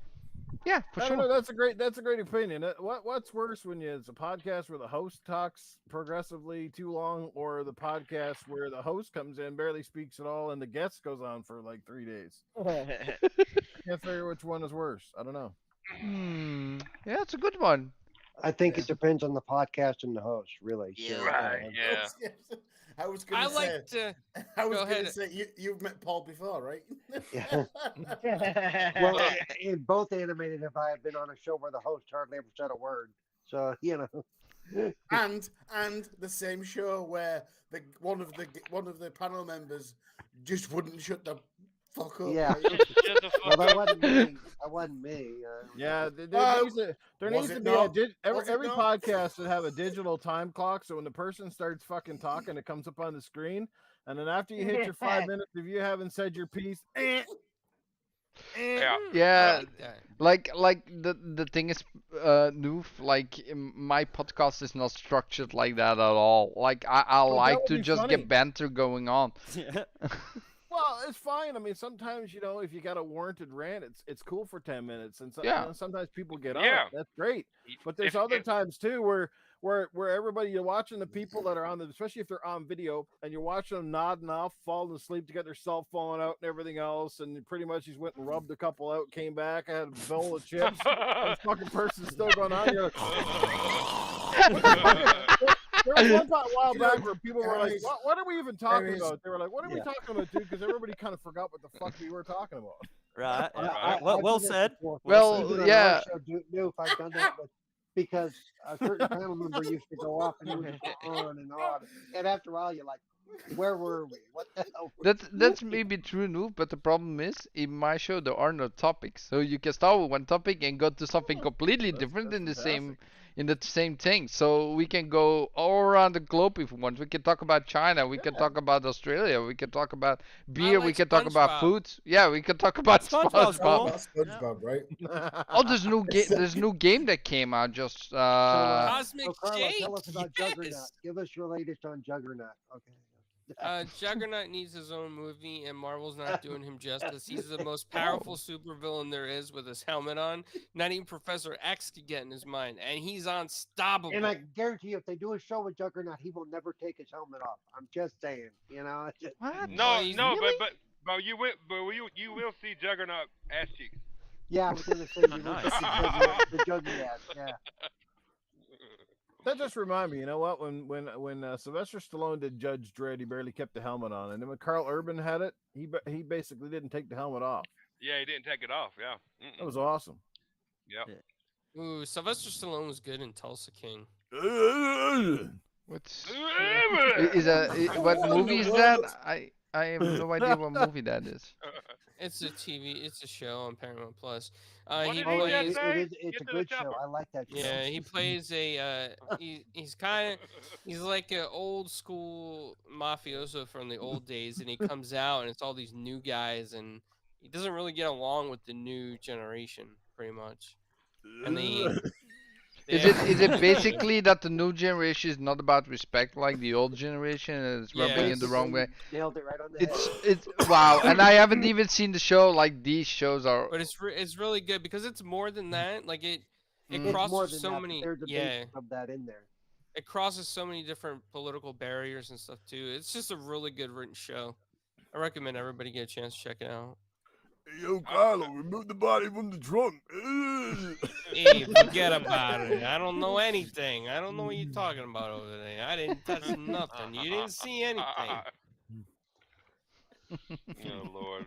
Yeah, for I sure. don't know. That's a great opinion. What's worse when it's a podcast where the host talks progressively too long, or the podcast where the host comes in, barely speaks at all, and the guest goes on for like 3 days? Can't figure which one is worse. I don't know. Yeah, it's a good one. I think it depends on the podcast and the host, really. Yeah. Right. Yeah. I was gonna say you've met Paul before, right? Yeah. Well, in both animated, if I have been on a show where the host hardly ever said a word, so and the same show where one of the panel members just wouldn't shut the fuck up. Yeah. Well, that wasn't me. Yeah, there needs to be every podcast should have a digital time clock, so when the person starts fucking talking, it comes up on the screen, and then after you hit your 5 minutes, if you haven't said your piece, Yeah, like the thing is, Noof, like my podcast is not structured like that at all. Like I like to just get banter going on. Well, it's fine. I mean, sometimes if you got a warranted rant, it's cool for 10 minutes, and sometimes people get on it. That's great. But there's other times too where everybody, you're watching the people that are on especially if they're on video, and you're watching them nodding off, falling asleep to get their cell phone out and everything else, and pretty much he's went and rubbed a couple out, came back, had a bowl of chips, and this fucking person's still going on. You're like, there was one while back where people were like, what are we even talking about? They were like, what are we talking about, dude? Because everybody kind of forgot what the fuck we were talking about. Right. Well said. Well, yeah. If I've done that, because a certain panel member used to go off and it would just go on, and after a while you're like, Where were we? What the hell? That's maybe true, Noob, but the problem is in my show there are no topics, so you can start with one topic and go to something completely different that's in the fantastic. same thing. So we can go all around the globe if we want. We can talk about China, we can talk about Australia, we can talk about I beer, we like can talk about SpongeBob. food. Yeah, we can talk about SpongeBob's Talk SpongeBob. cool. about SpongeBob, right? Oh, there's new game that came out just Cosmic Carlo, Shake. tell us about Juggernaut. Yes. Give us your latest on Juggernaut. Okay. Juggernaut needs his own movie, and Marvel's not doing him justice. He's the most powerful supervillain there is with his helmet on. Not even Professor X could get in his mind, and he's unstoppable. And I guarantee you, if they do a show with Juggernaut, he will never take his helmet off. I'm just saying, you know. what? No, he's no, really? but you will see Juggernaut ass cheeks. Yeah, I was gonna say you will Nice. get the Juggy ass. Yeah. That just remind me, you know what? When Sylvester Stallone did Judge Dredd, he barely kept the helmet on, and then when Carl Urban had it, he basically didn't take the helmet off. Yeah, he didn't take it off. Yeah. That was awesome. Yep. Ooh, Sylvester Stallone was good in Tulsa King. What's what movie is that? I have no idea what movie that is. It's a TV. It's a show on Paramount Plus. What He did Oh, he just plays. say? it's Get a to the good show. chopper. I like that show. Yeah, he plays a. He's kind of. He's like an old school mafioso from the old days, and he comes out, and it's all these new guys, and he doesn't really get along with the new generation, pretty much. And Is it basically that the new generation is not about respect like the old generation and it's Yeah. rubbing in the wrong way? Nailed it right on the head. It's wow, and I haven't even seen the show. Like these shows are. But it's really good because it's more than that. Like it It's more crosses than so that, but many. there's a Yeah, base of that in there. it crosses so many different political barriers and stuff too. It's just a really good written show. I recommend everybody get a chance to check it out. Yo, Carlo, remove the body from the trunk. Hey, forget about it. I don't know anything. I don't know what you're talking about over there. I didn't touch nothing. You didn't see anything. Oh Lord.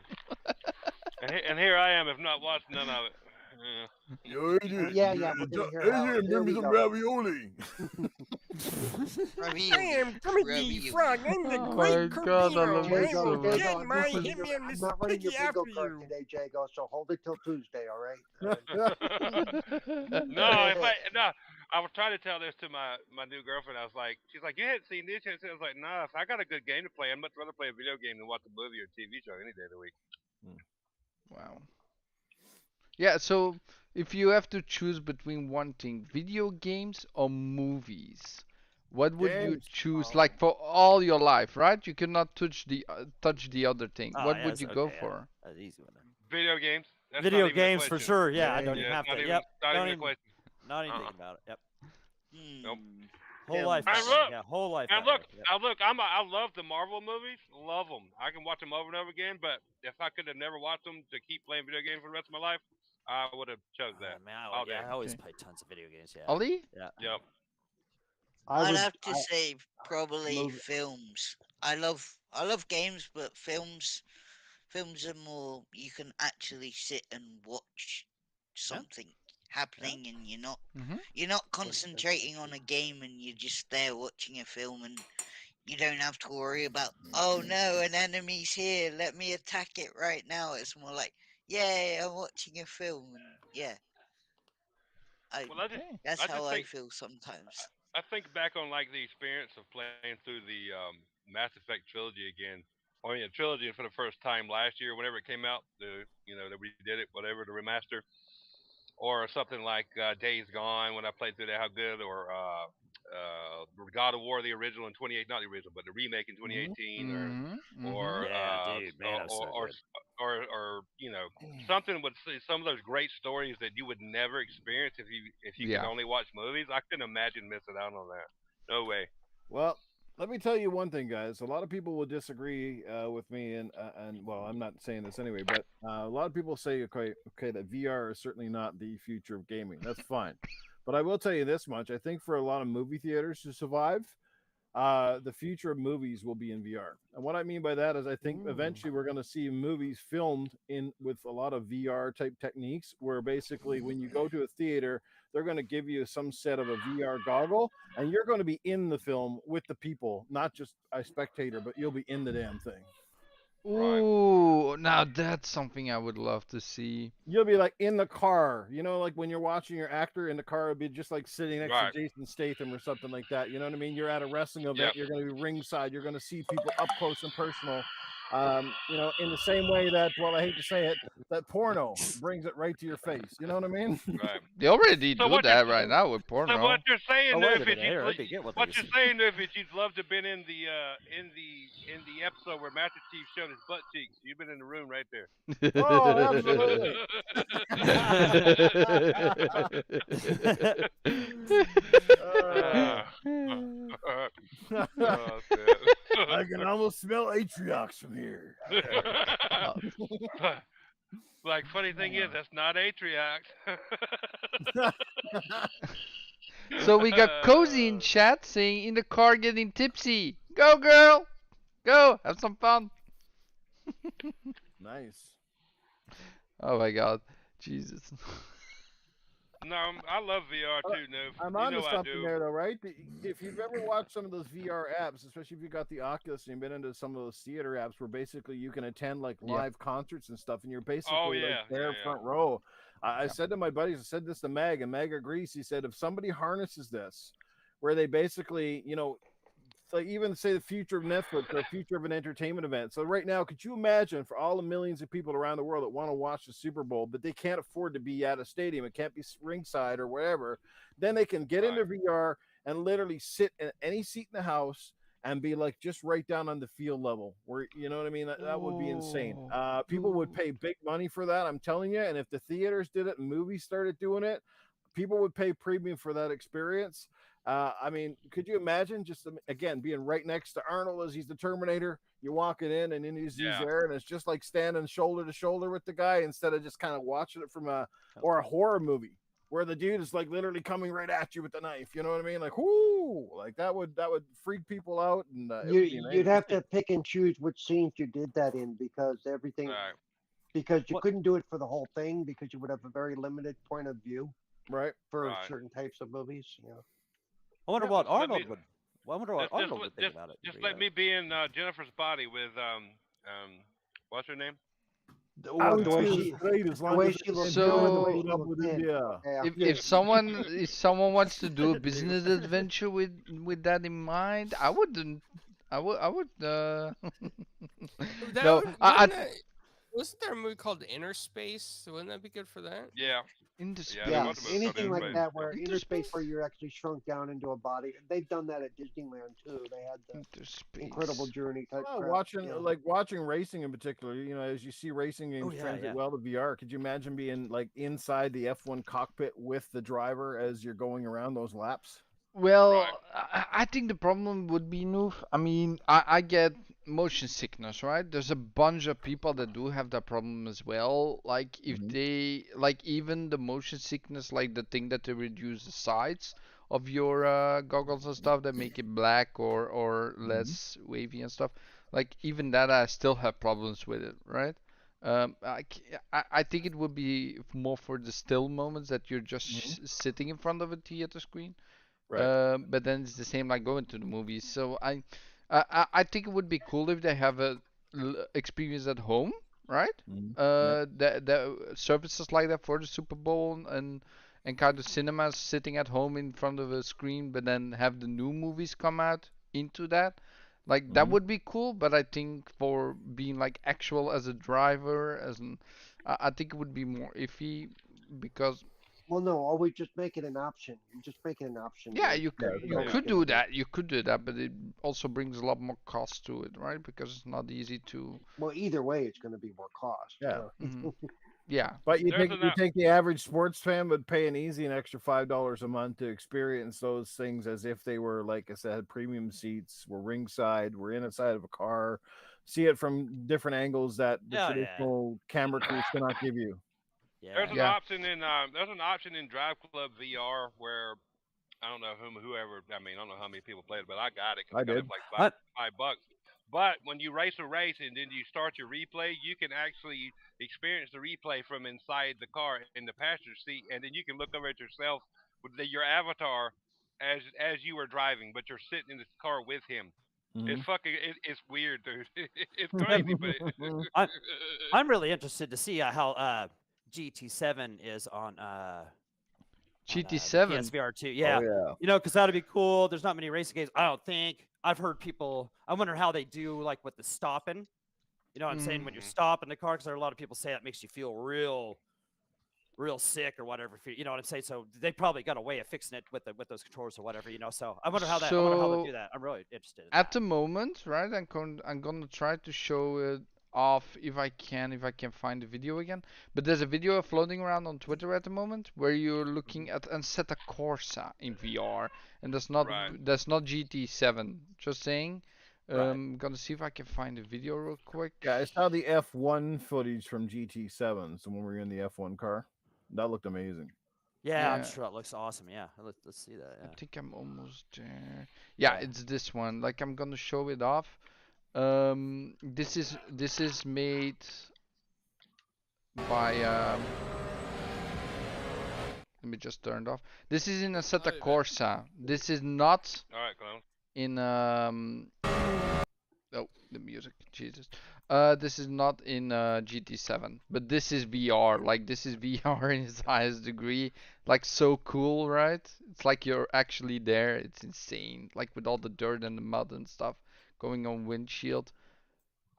And here I am, have not watched none of it. Yo, Adrian, Yeah, we're gonna hear how- Adrian, here bring me we some go. ravioli. I'm the Oh my God, I love this so much. Jago, I'm not running your bingo card today, Jago, so hold it till Tuesday, all right? I was trying to tell this to my new girlfriend. I was like, she's like, you hadn't seen this yet. I was like, nah, if I got a good game to play, I'd much rather play a video game than watch a movie or TV show any day of the week. Wow. Yeah, so if you have to choose between wanting video games or movies, what would you Games. choose? Like for all your life, right? You cannot touch the other thing. Oh, What yeah, would that's you go okay, yeah. for? That's an easy one. Video games. That's Video not even a games for question. sure. Yeah, I Yeah, don't Yeah, even have not to. even, Yep. not Don't even a even, question. not even Uh-uh. thinking about it. Yep. Nope. Whole Yeah, life. And that way. look, Yeah, whole life. And that way. look, Yep. I love the Marvel movies. Love them. I can watch them over and over again. But if I could have never watched them to keep playing video games for the rest of my life, I would have chose that. Man, all I day. always Okay. play tons of video games. Yeah. Ali? Yeah. Yep. I'd have to say I probably love- films. I love games, but films are more you can actually sit and watch something happening and you're not concentrating on a game and you're just there watching a film and you don't have to worry about oh no, an enemy's here, let me attack it right now. It's more like, yay, I'm watching a film and yeah. Well, That's I just how I think- feel sometimes. I think back on like the experience of playing through the Mass Effect trilogy again. I mean, a trilogy for the first time last year, whenever it came out. That we did it, whatever, the remaster, or something like Days Gone when I played through that. How good, or God of War, the original in 2018, not the original, but the remake in 2018, or Yeah, dude, man, that was so good. or something with some of those great stories that you would never experience if you Yeah. could only watch movies. I couldn't imagine missing out on that. No way. Well, let me tell you one thing, guys. A lot of people will disagree with me, and well, I'm not saying this anyway, but a lot of people say, okay, that VR is certainly not the future of gaming. That's fine, but I will tell you this much: I think for a lot of movie theaters to survive, the future of movies will be in VR. And what I mean by that is I think eventually we're going to see movies filmed in with a lot of VR type techniques where basically when you go to a theater, they're going to give you some set of a VR goggle and you're going to be in the film with the people, not just a spectator, but you'll be in the damn thing. Ooh, now that's something I would love to see. You'll be like in the car, you know, like when you're watching your actor in the car, it'd be just like sitting next to Jason Statham or something like that. You know what I mean? You're at a wrestling event, you're going to be ringside, you're going to see people up close and personal. You know, in the same way that, well, I hate to say it, that porno brings it right to your face. You know what I mean? Right. They already do that right now with porno. So what you're saying, wait a Nerf, minute, is here, what you're saying, Nerf, is you'd love to have been in the episode where Master Chief showed his butt cheeks. You've been in the room right there. Oh, absolutely. I can almost smell Atriox from here. Like, funny thing is, that's not Atriox. So we got Cozy in chat saying, in the car getting tipsy. Go, girl. Go. Have some fun. Nice. Oh, my God. Jesus. No, I love VR too, Nerf. I'm on to something there, though, right? If you've ever watched some of those VR apps, especially if you got the Oculus and you've been into some of those theater apps where basically you can attend like live concerts and stuff, and you're basically like there front row. I said to my buddies, I said this to Meg, and Meg agrees. He said, if somebody harnesses this, where they basically, you know, like even say the future of Netflix or the future of an entertainment event. So right now, could you imagine for all the millions of people around the world that want to watch the Super Bowl, but they can't afford to be at a stadium, it can't be ringside or wherever, then they can get into VR and literally sit in any seat in the house and be like just right down on the field level where, you know what I mean? That would be insane. People would pay big money for that, I'm telling you. And if the theaters did it and movies started doing it, people would pay premium for that experience. I mean, could you imagine just again being right next to Arnold as he's the Terminator? You're walking in and then he's there, and it's just like standing shoulder to shoulder with the guy instead of just kind of watching it from a horror movie where the dude is like literally coming right at you with the knife. You know what I mean? Like, whoo, like that would freak people out, and you'd have to pick and choose which scenes you did that in because everything. Because you couldn't do it for the whole thing because you would have a very limited point of view, for certain types of movies. Yeah. I wonder what Arnold would. I wonder what Arnold would think about it. Just let me be in Jennifer's body with what's her name? If someone wants to do a business adventure with that in mind, I wouldn't. I would. No, wasn't there a movie called Inner Space? Wouldn't that be good for that? Yeah. Yeah, anything like that where inner space where you're actually shrunk down into a body. They've done that at Disneyland too. They had the Incredible Journey type. Watching racing in particular, you know, as you see racing games translate well to VR, could you imagine being like inside the F1 cockpit with the driver as you're going around those laps? Well, I think the problem would be, Noof. I mean, I get motion sickness, right? There's a bunch of people that do have that problem as well. Like, if they, like, even the motion sickness, like the thing that they reduce the size of your goggles and stuff that make it black or less wavy and stuff. Like, even that, I still have problems with it, right? I think it would be more for the still moments that you're just sitting in front of a theater screen. But then it's the same like going to the movies. So I think it would be cool if they have a experience at home, right? The services like that for the Super Bowl and kind of cinemas sitting at home in front of a screen, but then have the new movies come out into that. Like that would be cool, but I think for being like actual as a driver, I think it would be more iffy because. Well, no, always just make it an option. You just make it an option. Yeah, you could do that. You could do that, but it also brings a lot more cost to it, right? Because it's not easy to. Well, either way, it's going to be more cost. Yeah. Yeah. But you think the average sports fan would pay an extra $5 a month to experience those things as if they were, like I said, premium seats, were ringside, were inside of a car, see it from different angles that the traditional camera crews cannot give you. There's an option in Drive Club VR where I don't know whoever. I mean, I don't know how many people played it, but I got it I because I got did. it for like I, $5. But when you race a race and then you start your replay, you can actually experience the replay from inside the car in the passenger seat, and then you can look over at yourself with your avatar as you were driving, but you're sitting in the car with him. It's Mhm. fucking. It's weird, dude. It's yeah, crazy, but I, I'm really interested to see how GT7 is on the GT7. PSVR 2. Oh Yeah, yeah. because that'd be cool. There's not many racing games. I don't think. I've heard people. I wonder how they do like with the stopping. You know what I'm saying? When you're Mhm. stopping the car, because there are a lot of people say that makes you feel real sick or whatever. You know what I'm saying? So they probably got a way of fixing it with those controllers or whatever. So I wonder how they So do that. I'm really interested in at that. the moment, right, I'm gonna try to show it off if I can find the video again. But there's a video floating around on Twitter at the moment where you're looking at Assetto Corsa in VR, and Right. that's not GT7. Just saying. Right. Gonna see if I can find the video real quick. Yeah, I saw the F1 footage from GT7. So when we were in the F1 car, that looked amazing. Yeah, I'm Yeah, sure that looks awesome. Yeah, let's see that. I Yeah. think I'm almost there. Yeah, Yeah. it's this one. Like I'm gonna show it off. This is made by let me just turn it off. This is in Assetto Corsa. This is not All right, clown. in oh, the music, Jesus. This is not in GT7, but this is VR. Like this is VR in its highest degree. Like so cool, right? It's like you're actually there. It's insane. Like with all the dirt and the mud and stuff going on windshield.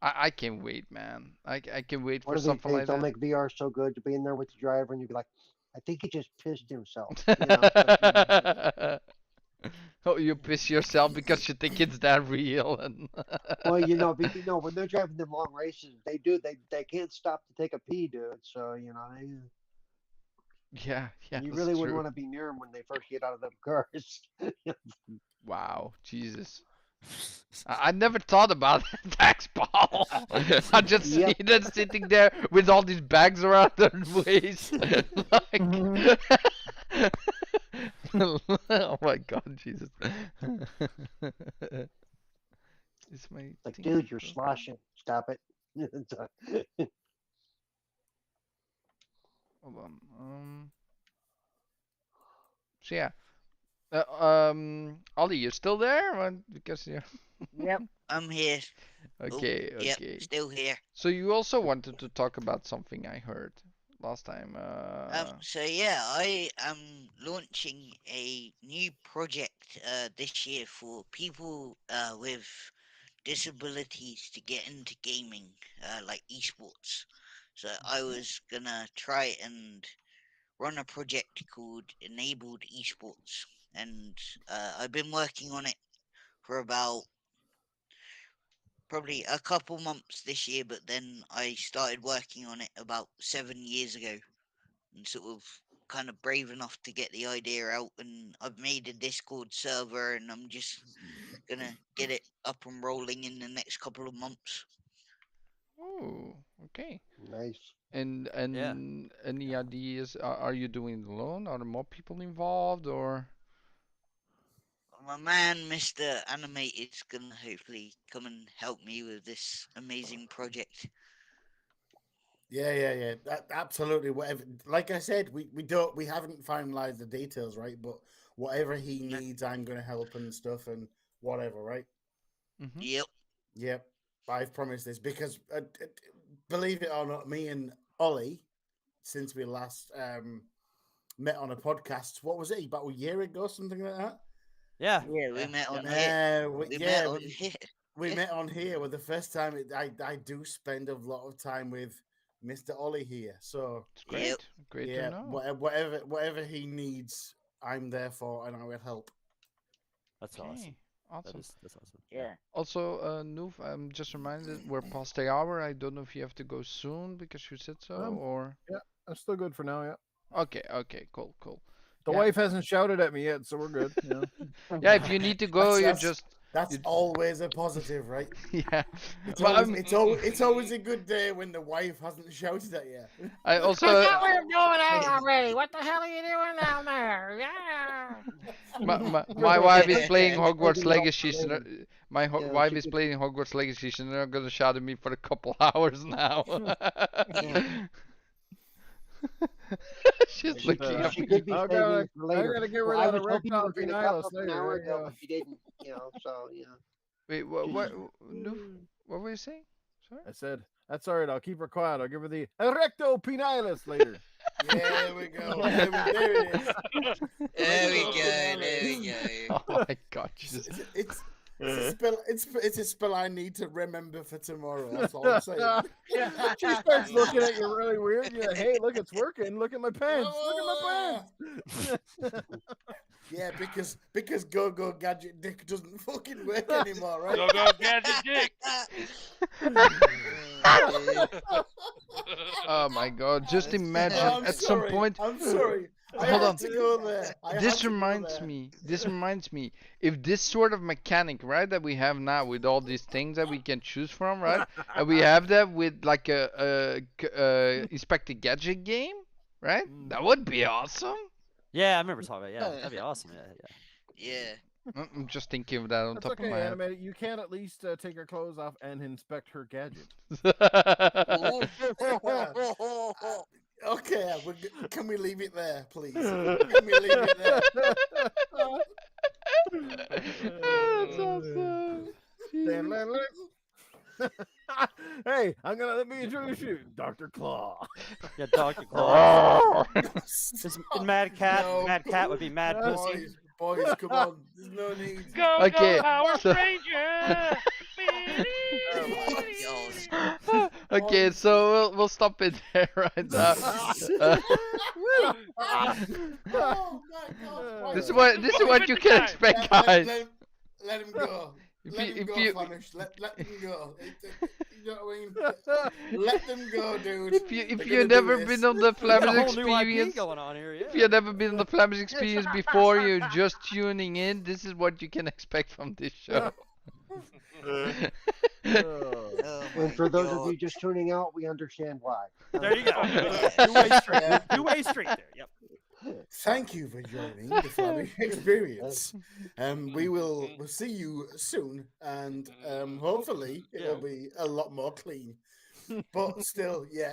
I can't wait, man. I can wait One for of these something days, like they'll that. make VR so good to be in there with the driver, and you'll be like, I think he just pissed himself. Oh, you piss yourself because you think it's that real and Well, when they're driving them long races, they can't stop to take a pee, dude. So yeah, yeah, you that's really wouldn't true. want to be near them when they first get out of them cars. Wow, Jesus. I never thought about that tax ball. I just see Yep. them sitting there with all these bags around their waist. Like, oh my God, Jesus. Is my Like, thing dude, you're broken? sloshing. Stop it. Hold on. So yeah. Ollie, you still there? Because yeah. Yep, I'm here. Okay, Yep, okay. still here. So you also wanted to talk about something I heard last time. So yeah, I am launching a new project this year for people with disabilities to get into gaming, like esports. So I was gonna try and run a project called Enabled Esports, and I've been working on it for about probably a couple months this year, but then I started working on it about 7 years ago, and sort of kind of brave enough to get the idea out, and I've made a Discord server, and I'm just gonna get it up and rolling in the next couple of months. Oh, okay. Nice. And Yeah. any ideas? Are you doing it alone? Are there more people involved or? My man, Mr. Animated's gonna hopefully come and help me with this amazing project. Yeah. Absolutely. Whatever. Like I said, we haven't finalized the details, right? But whatever he needs, I'm gonna help and stuff and whatever, right? Mm-hmm. Yep. Yep. I've promised this because, believe it or not, me and Ollie, since we last met on a podcast, what was it, about a year ago, something like that? Yeah. Yeah, we met on here. We met on here. We met on here. Well, the first time I do spend a lot of time with Mr. Ollie here, so It's great. Yep. Great yeah, to know. whatever he needs, I'm there for, and I will help. That's Okay, awesome. awesome. That's awesome. Yeah. Also, Noof, I'm just reminded we're past the hour. I don't know if you have to go soon because you said so, or Yeah, I'm still good for now. Yeah. okay, cool. The Yeah. wife hasn't shouted at me yet, so we're good. Yeah, if you need to go, you That's- just That's always a positive, right? Yeah. It's But always, I'm- it's always a good day when the wife hasn't shouted at you. I also That's not what I'm doing out already. What the hell are you doing down there? Yeah. my wife is playing Hogwarts Maybe not Legacy. So related. my Yeah, wife she is could- playing Hogwarts Legacy. So they're gonna shout at me for a couple hours now. She's She, looking at she me. could be I'm saving gonna, it for later. I'm gonna get rid Well, I of was the hoping you were erectile going to wrap penilis up an later. hour There you ago, go. but you didn't. So Wait, what? No, what were you saying? Sorry. I said, that's all right. I'll keep her quiet. I'll give her the erectile penilis later. Yeah, there we go. There it is. There we go. There we go. Oh my God! It's, it's, it's a spell. It's a spell I need to remember for tomorrow. That's all I'm saying. She starts looking at you really weird. You're like, hey, look, it's working. Look at my pants. Look at my pants. Yeah, because Go Gadget Dick doesn't fucking work anymore, right? Go Gadget Dick. Oh my God! Just imagine I'm at sorry, some point. I'm sorry. I Hold had on. to go there. I had This to go reminds there. me. This reminds me. If this sort of mechanic, right, that we have now with all these things that we can choose from, right, and we have that with like a Inspector Gadget game, right? That would be awesome. Yeah, I remember talking about. Yeah, that'd be awesome. Yeah. Yeah. I'm just thinking of that on That's top of okay, my head. animated. You can at least take her clothes off and inspect her gadget. Okay, can we leave it there, please? Can we leave it there? That's awesome. Hey, let me introduce you, Dr. Claw. Yeah, Dr. Claw. This Mad Cat. No. Mad Cat would be Mad Pussy. Boys, come on. There's no need. Go, Okay, go, Power so- Stranger. Oh my God. Okay, so we'll stop it there right now. Oh my God. This is what you can expect, guys. Let him go. If Let you- him if go, you- Flamish. Let them go. You know what I mean? Let them go, dude. If They're you've gonna do never this. been on the We got a Flamish whole new IP Experience, going on here. Yeah. if you've never been on the Flamish Experience before, you're just tuning in. This is what you can expect from this show. Oh my and for those God. of you just tuning out, we understand why. There you go. Yeah. Two-way street. Two-way street there. Yep. Thank you for joining the Flamish Experience. We'll see you soon, and hopefully it'll be a lot more clean. But still, yeah.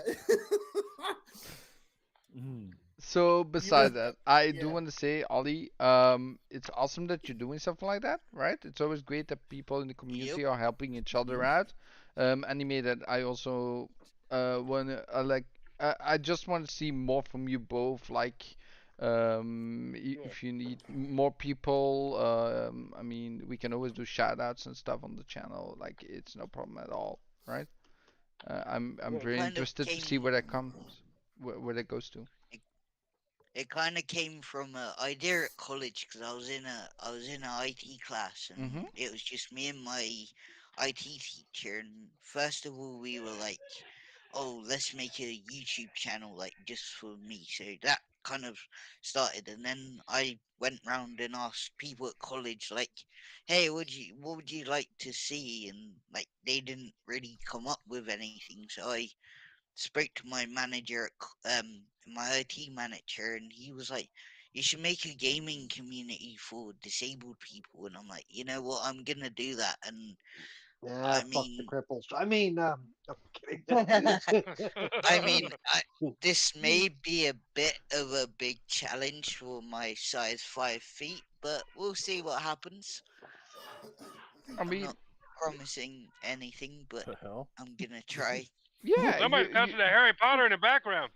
So besides that, I do yeah. want to say, Ollie, it's awesome that you're doing something like that, right? It's always great that people in the community are helping each other out. Anime that I also want to I just want to see more from you both. Like, if you need more people, I mean, we can always do shout outs and stuff on the channel. Like, it's no problem at all, right? I'm very kind of interested to see where that comes, where that goes to. It kind of came from an idea at college because I was in an IT class and Mhm. it was just me and my IT teacher. And first of all, we were like, "Oh, let's make a YouTube channel like just for me." So that kind of started, and then I went round and asked people at college, like, "Hey, what would you like to see?" And like they didn't really come up with anything, so I spoke to my manager my IT manager, and he was like, "You should make a gaming community for disabled people." And I'm like, you know what, I'm gonna do that. And I Fuck the mean, cripples. I mean, I'm kidding. this may be a bit of a big challenge for my size 5 feet, but we'll see what happens. I mean, Not promising anything, but The hell? I'm gonna try. yeah, Somebody's got the Harry Potter in the background.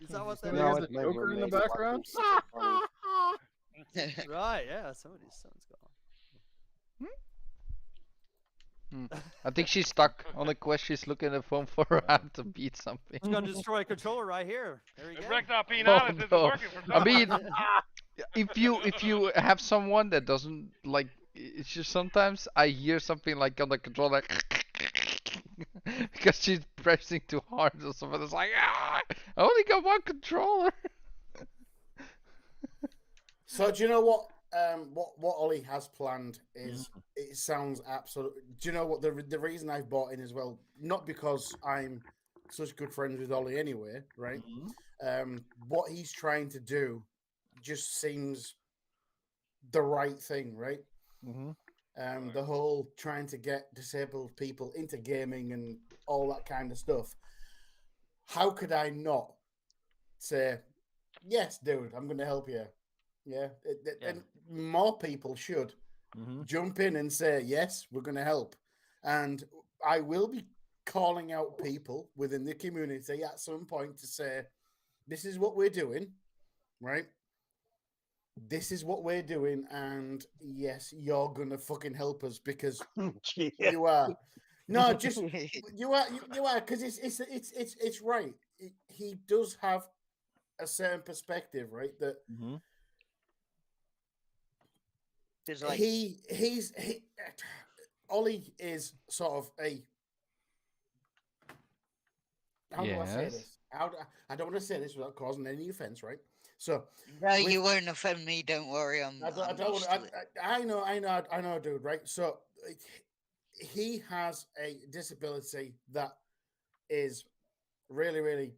Is that what that Somebody No, has it's a my Joker in the roommate. background? is? Right. Yeah. Somebody's going. I think she's stuck on a quest. She's looking at the phone for her hand to beat something. It's gonna destroy a controller right here. There we The go. erectile penilis isn't no. working for I some. mean, if you have someone that doesn't like, it's just sometimes I hear something like on the controller because she's pressing too hard or something. It's like, I only got one controller. So do you know what? what Ollie has planned is it sounds absolute. Do you know what the reason I've bought in as well? Not because I'm such good friends with Ollie anyway, right? What he's trying to do just seems the right thing, right? The whole trying to get disabled people into gaming and all that kind of stuff. How could I not say, yes, dude, I'm going to help you? Yeah. And more people should jump in and say, yes, we're going to help. And I will be calling out people within the community at some point to say, this is what we're doing, right? This is what we're doing, and yes, you're gonna fucking help us because you are. No, just you are because it's right. He does have a certain perspective, right? That like... he's Ollie is sort of a. How do I say this? I don't want to say this without causing any offense, right? So no, you won't offend me. Don't worry. I know, dude. Right. So he has a disability that is really, really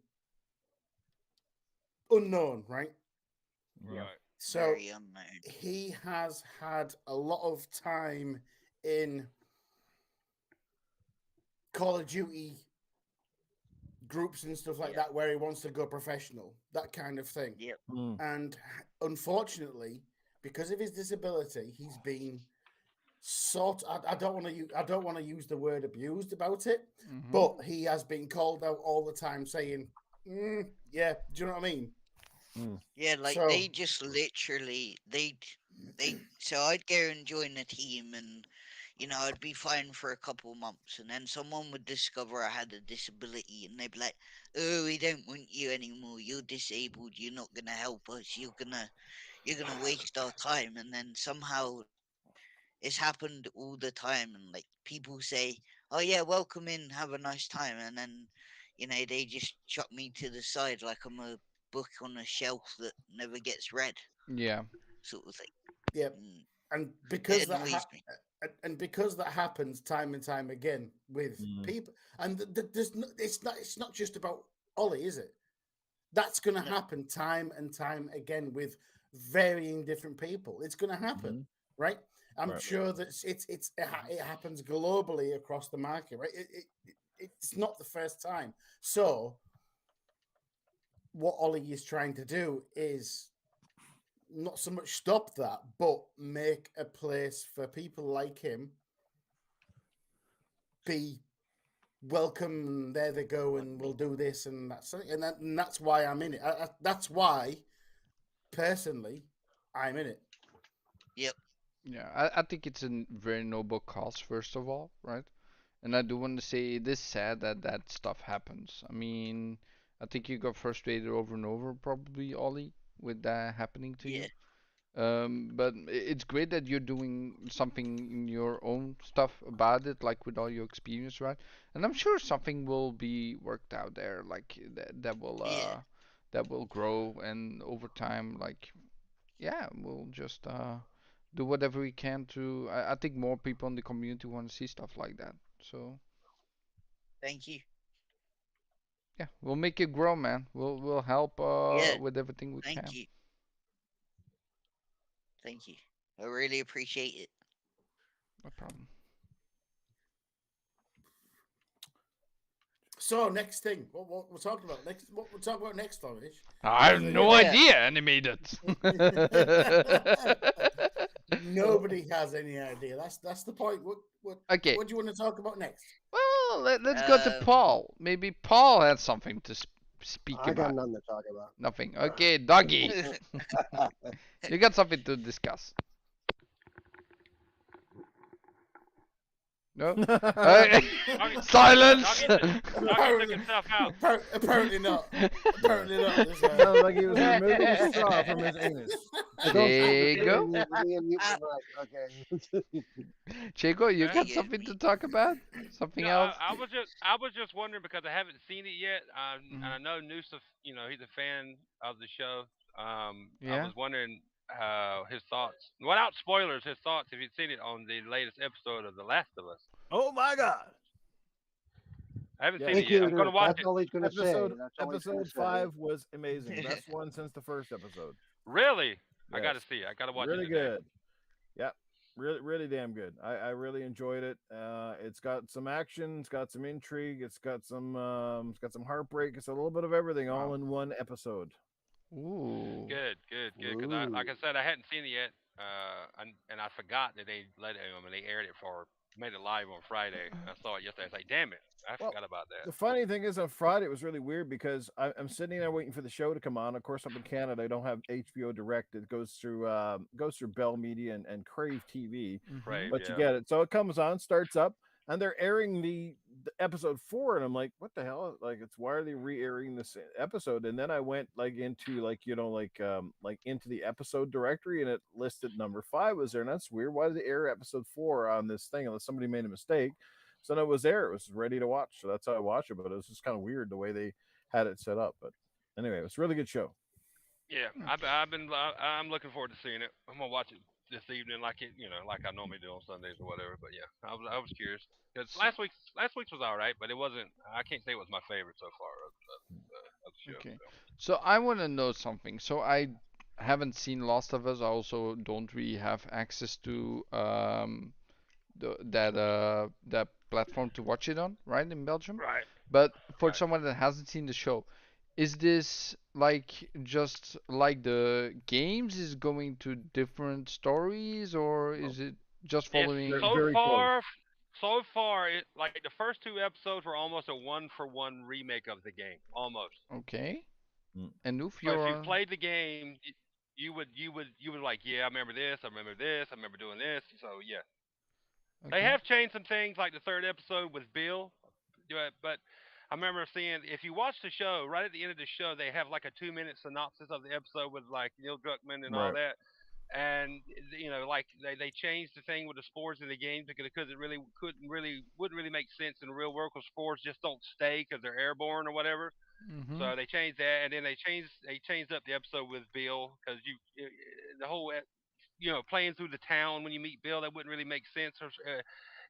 unknown, right? Right. So very unknown. He has had a lot of time in Call of Duty groups and stuff like that where he wants to go professional, that kind of thing. And unfortunately, because of his disability, he's been I don't want to use the word abused about it, but he has been called out all the time saying, yeah, do you know what I mean? Yeah, like So, they just literally so I'd go and join a team and I'd be fine for a couple months, and then someone would discover I had a disability, and they'd be like, "Oh, we don't want you anymore. You're disabled. You're not gonna help us. You're gonna waste our time." And then somehow, like, it's happened all the time, and like people say, "Oh yeah, welcome in, have a nice time," and then they just chuck me to the side like I'm a book on a shelf that never gets read. Yeah. Sort of thing. Yeah, and because that happens time and time again with people, and it's not just about Ollie, is it? That's going to happen time and time again with varying different people. It's going to happen, right? I'm sure that it happens globally across the market, right? It's not the first time. So what Ollie is trying to do is not so much stop that, but make a place for people like him be welcome. There they go, and we'll do this and that. And that's why I'm in it. That's why, personally, I'm in it. Yep. Yeah, I think it's a very noble cause, first of all, right? And I do want to say it is sad that that stuff happens. I mean, I think you got frustrated over and over, probably, Ollie, with that happening to you. But it's great that you're doing something in your own stuff about it, like with all your experience, right? And I'm sure something will be worked out there, like that will grow, and over time, like, yeah, we'll just do whatever we can to. I think more people in the community want to see stuff like that. So Thank you. yeah, we'll make it grow, man. We'll help with everything we Thank can. you. Thank you. I really appreciate it. No problem. So next thing, what we're talking about next? What we're talking about next, Flamish? I have no idea, animated. Nobody has any idea. That's the point. What do you want to talk about next? Well, let's go to Paul. Maybe Paul has something to speak about. I got nothing to talk about. Nothing. Okay, doggy. You got something to discuss. No? Silence! Apparently not. Apparently not. Sounds like he was removing a straw from his anus. Jago? Okay. Jago, you got something to talk about? Something else? I was just wondering because I haven't seen it yet. And I know Noosa, he's a fan of the show. I was wondering his thoughts, without spoilers, his thoughts if you'd seen it on the latest episode of The Last of Us. Oh my God! I haven't Yeah. seen Thank it yet. you, I'm gonna Nerd. watch That's it. all he's gonna say. That's all he's gonna Episode say. 5 was amazing. Best one since the first episode. Really? I Yes. gotta see it. I gotta watch Really it today. good. Yeah, really damn good. I really enjoyed it. It's got some action, it's got some intrigue, it's got some heartbreak. It's a little bit of everything all in one episode. Ooh. Good. Because like I said, I hadn't seen it yet, and I forgot that they let it. I mean, they aired it made it live on Friday. I saw it yesterday. I was like, damn it, I Well, forgot about The that. funny thing is, on Friday it was really weird because I'm sitting there waiting for the show to come on. Of course, up in Canada, I don't have HBO Direct. It goes through Bell Media and Crave TV. Right. But you get it. So it comes on, starts up, and they're airing the episode 4, and I'm like, what the hell? Like, why are they re-airing this episode? And then I went into into the episode directory, and it listed number 5 was there, and that's weird. Why did they air episode 4 on this thing unless somebody made a mistake? So then it was there. It was ready to watch. So that's how I watched it. But it was just kind of weird the way they had it set up. But anyway, it was a really good show. Yeah, I'm looking forward to seeing it. I'm gonna watch it this evening, like I normally do on Sundays or whatever. But yeah, I was curious because last week's was all right, but it wasn't. I can't say it was my favorite so far of the show. Okay. So I want to know something. So I haven't seen Last of Us. I also don't really have access to that platform to watch it on, right, in Belgium. Right. But for Right. someone that hasn't seen the show, is this like just like the games is going to different stories, or is it just following? It's so far, like the first 2 episodes were almost a one-for-one remake of the game, almost. Okay. Mm. And if But if you're you played the game, you would like, yeah, I remember this, I remember doing this. So yeah, they okay. have changed some things, like the third episode with Bill. But I remember seeing, if you watch the show, right at the end of the show, they have like a 2-minute synopsis of the episode with like Neil Druckmann and all Right. that. And like they changed the thing with the spores in the game because it really wouldn't really make sense in the real world because spores just don't stay because they're airborne or whatever. Mm-hmm. So they changed that, and then they changed up the episode with Bill because the whole playing through the town when you meet Bill, that wouldn't really make sense.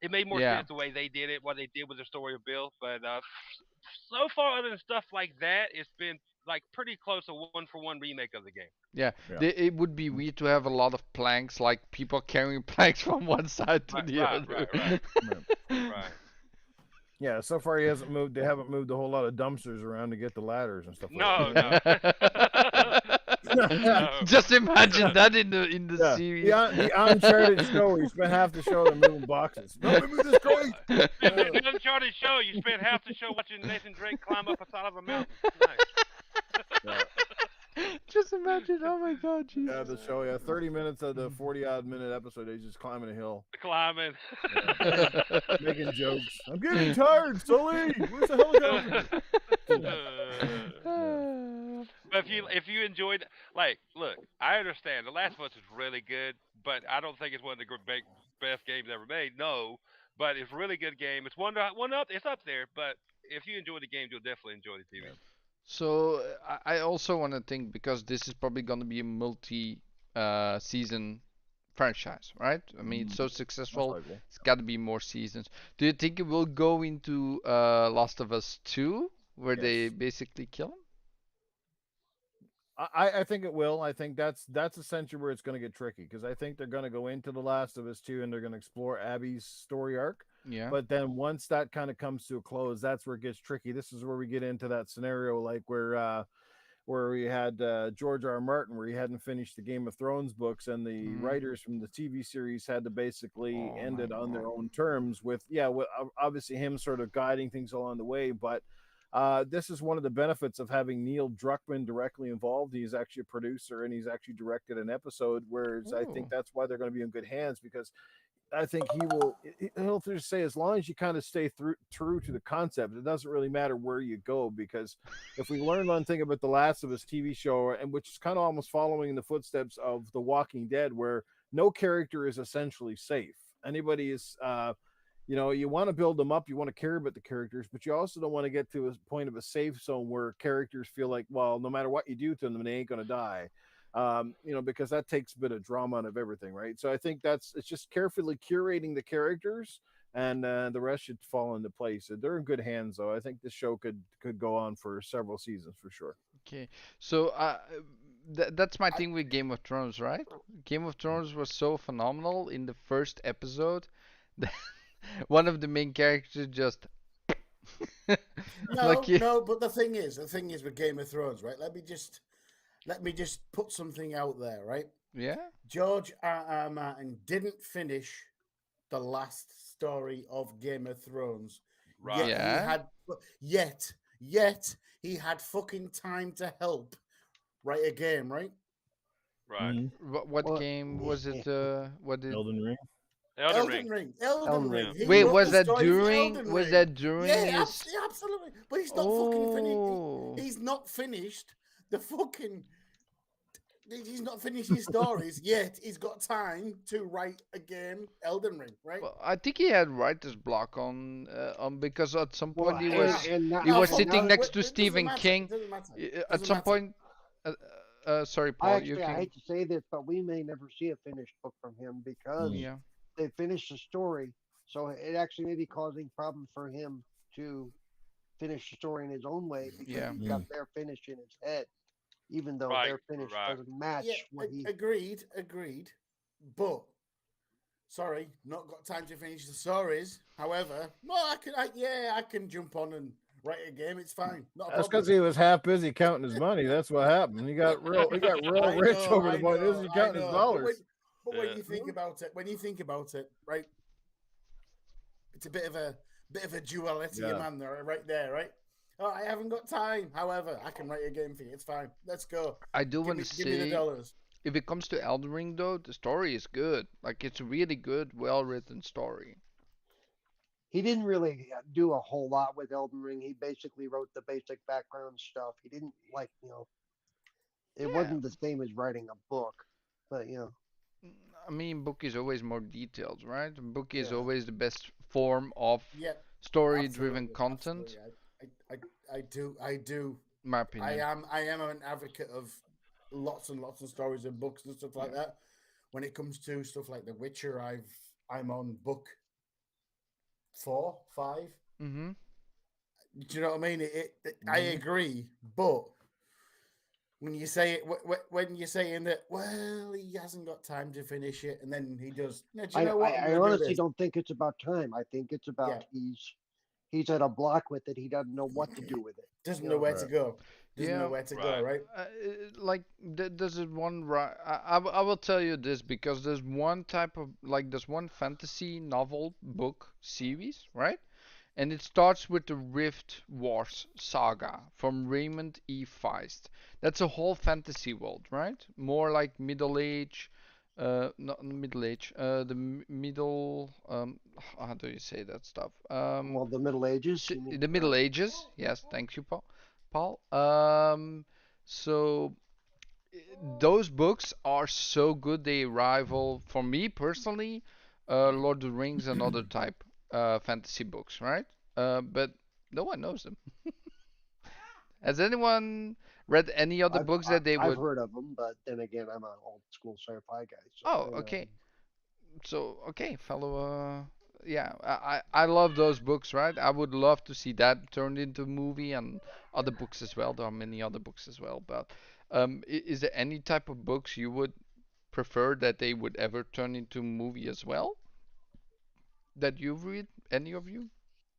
It made more Yeah. sense the way they did it, what they did with the story of Bill. But so far, other than stuff like that, it's been like pretty close to one-for-one remake of the game. Yeah. Yeah. It would be weird to have a lot of planks, like people carrying planks from one side to the other. Right. Right. Yeah, so far he hasn't moved. They haven't moved a whole lot of dumpsters around to get the ladders and stuff. No, no. Just imagine that in the Yeah, series. the Uncharted show. You spent half the show there moving boxes. No, we move this crate. In the Uncharted show, you spent half the show watching Nathan Drake climb up a side of a mountain. Nice. Just imagine. Oh my God, Jesus. Yeah, the show. Yeah, 30 minutes of the 40-odd minute episode. He's just climbing a hill, Climbing. making jokes. I'm getting tired, Sully. Where's the helicopter? But if you enjoyed, like, look, I understand The Last of Us is really good, but I don't think it's one of the best games ever made. No, but it's a really good game. It's it's up there. But if you enjoy the game, you'll definitely enjoy the TV. So I also want to think, because this is probably going to be a multi-season franchise, right? I mean, it's so successful, likely. it's got to be more seasons. Do you think it will go into Last of Us 2, where they Yes. basically kill him? I think it will. I think that's essentially where it's going to get tricky, because I think they're going to go into The Last of Us 2 and they're going to explore Abby's story arc. Yeah. But then once that kind of comes to a close, that's where it gets tricky. This is where we get into that scenario like where we had George R. R. Martin, where he hadn't finished the Game of Thrones books, and the writers from the TV series had to basically end it on their own terms with obviously him sort of guiding things along the way. But this is one of the benefits of having Neil Druckmann directly involved. He's actually a producer and he's actually directed an episode, whereas I think that's why they're going to be in good hands, because I think he'll just say, as long as you kind of stay true to the concept, it doesn't really matter where you go. Because if we learn one thing about the Last of Us TV show, and which is kind of almost following in the footsteps of The Walking Dead, where no character is essentially safe. Anybody is, you want to build them up, you want to care about the characters, but you also don't want to get to a point of a safe zone where characters feel like, well, no matter what you do to them, they ain't going to die. because that takes a bit of drama out of everything, right? So I think it's just carefully curating the characters, and the rest should fall into place. So they're in good hands, though. I think this show could go on for several seasons for sure. Okay, so that's my I, thing with Game of Thrones, right? Game of Thrones was so phenomenal in the first episode that one of the main characters just like no, yeah, no, but the thing is with Game of Thrones, right? Let me just put something out there, right? yeah, George R. Martin didn't finish the last story of Game of Thrones. Right. Yet he yeah. had yet he had fucking time to help write a game, right? Right. What Well, game was it? What did? Elden Ring. Elden Ring. Elden Elden Ring. Ring. He Wait, wrote was the that story for during? Elden Was Ring. that during Yeah, his? absolutely. But he's not fucking finished. Oh, He's not finished the fucking. He's not finished his stories yet. He's got time to write a game, Elden Ring, right? well, I think he had writer's block on because at some well, point he and, was and now, he No, was and fuck now sitting that. that next to It doesn't Stephen matter. King. It doesn't matter. It At doesn't some matter. point, sorry, Paul, you I can. hate to say this, but we may never see a finished book from him because Yeah, they finished the story. So it actually may be causing problems for him to finish the story in his own way because yeah. he's got their finish in his head, even though Right. their finish Right. doesn't match Yeah, what he. agreed. But sorry, not got time to finish the stories. However, well, I can jump on and write a game. It's fine, not a That's because problem. he was half busy counting his money. That's what happened. He got real rich over the point. Isn't he counting his But dollars? when Yeah. you think about it, right? It's a bit of a duality, Yeah. man. There, right there, right? Oh, I haven't got time. However, I can write a game for you. It's fine. Let's go. I do want to Give me the say, dollars. if it comes to Elden Ring though, the story is good. Like it's a really good, well-written story. He didn't really do a whole lot with Elden Ring. He basically wrote the basic background stuff. He didn't it Yeah, wasn't the same as writing a book, but I mean, book is always more detailed, right? Book is Yeah. always the best form of Yeah, story-driven content, absolutely. I do. in my opinion. I am an advocate of lots and lots of stories and books and stuff like that. When it comes to stuff like The Witcher, I'm on book 4, 5. Mm-hmm. Do you know what I mean? I agree, but when you say it, when you're saying that, well, he hasn't got time to finish it, and then he does. No, do you know what? I'm I gonna do honestly this. don't think it's about time. I think it's about he's at a block with it. He doesn't know what to do with it. Doesn't know where to go. Doesn't Yeah. know where to Right. go. Right? Like there's one right. I will tell you this because there's one type of like there's one fantasy novel book series, right? And it starts with the Rift Wars saga from Raymond E. Feist. That's a whole fantasy world, right? More like Middle Age, not Middle Age, middle, how do you say that stuff? Well, the Middle Ages. You mean? The Middle Ages. Yes, thank you, Paul. Paul. So those books are so good they rival, for me personally, Lord of the Rings and other type fantasy books, right? But no one knows them. Has anyone read any other books that they I've would? heard of them, but then again, I'm an old school sci-fi guy. So, Oh, okay. So okay, fellow. Yeah, I love those books, right? I would love to see that turned into a movie and other books as well. There are many other books as well, but is there any type of books you would prefer that they would ever turn into a movie as well? That you've read? Any of you?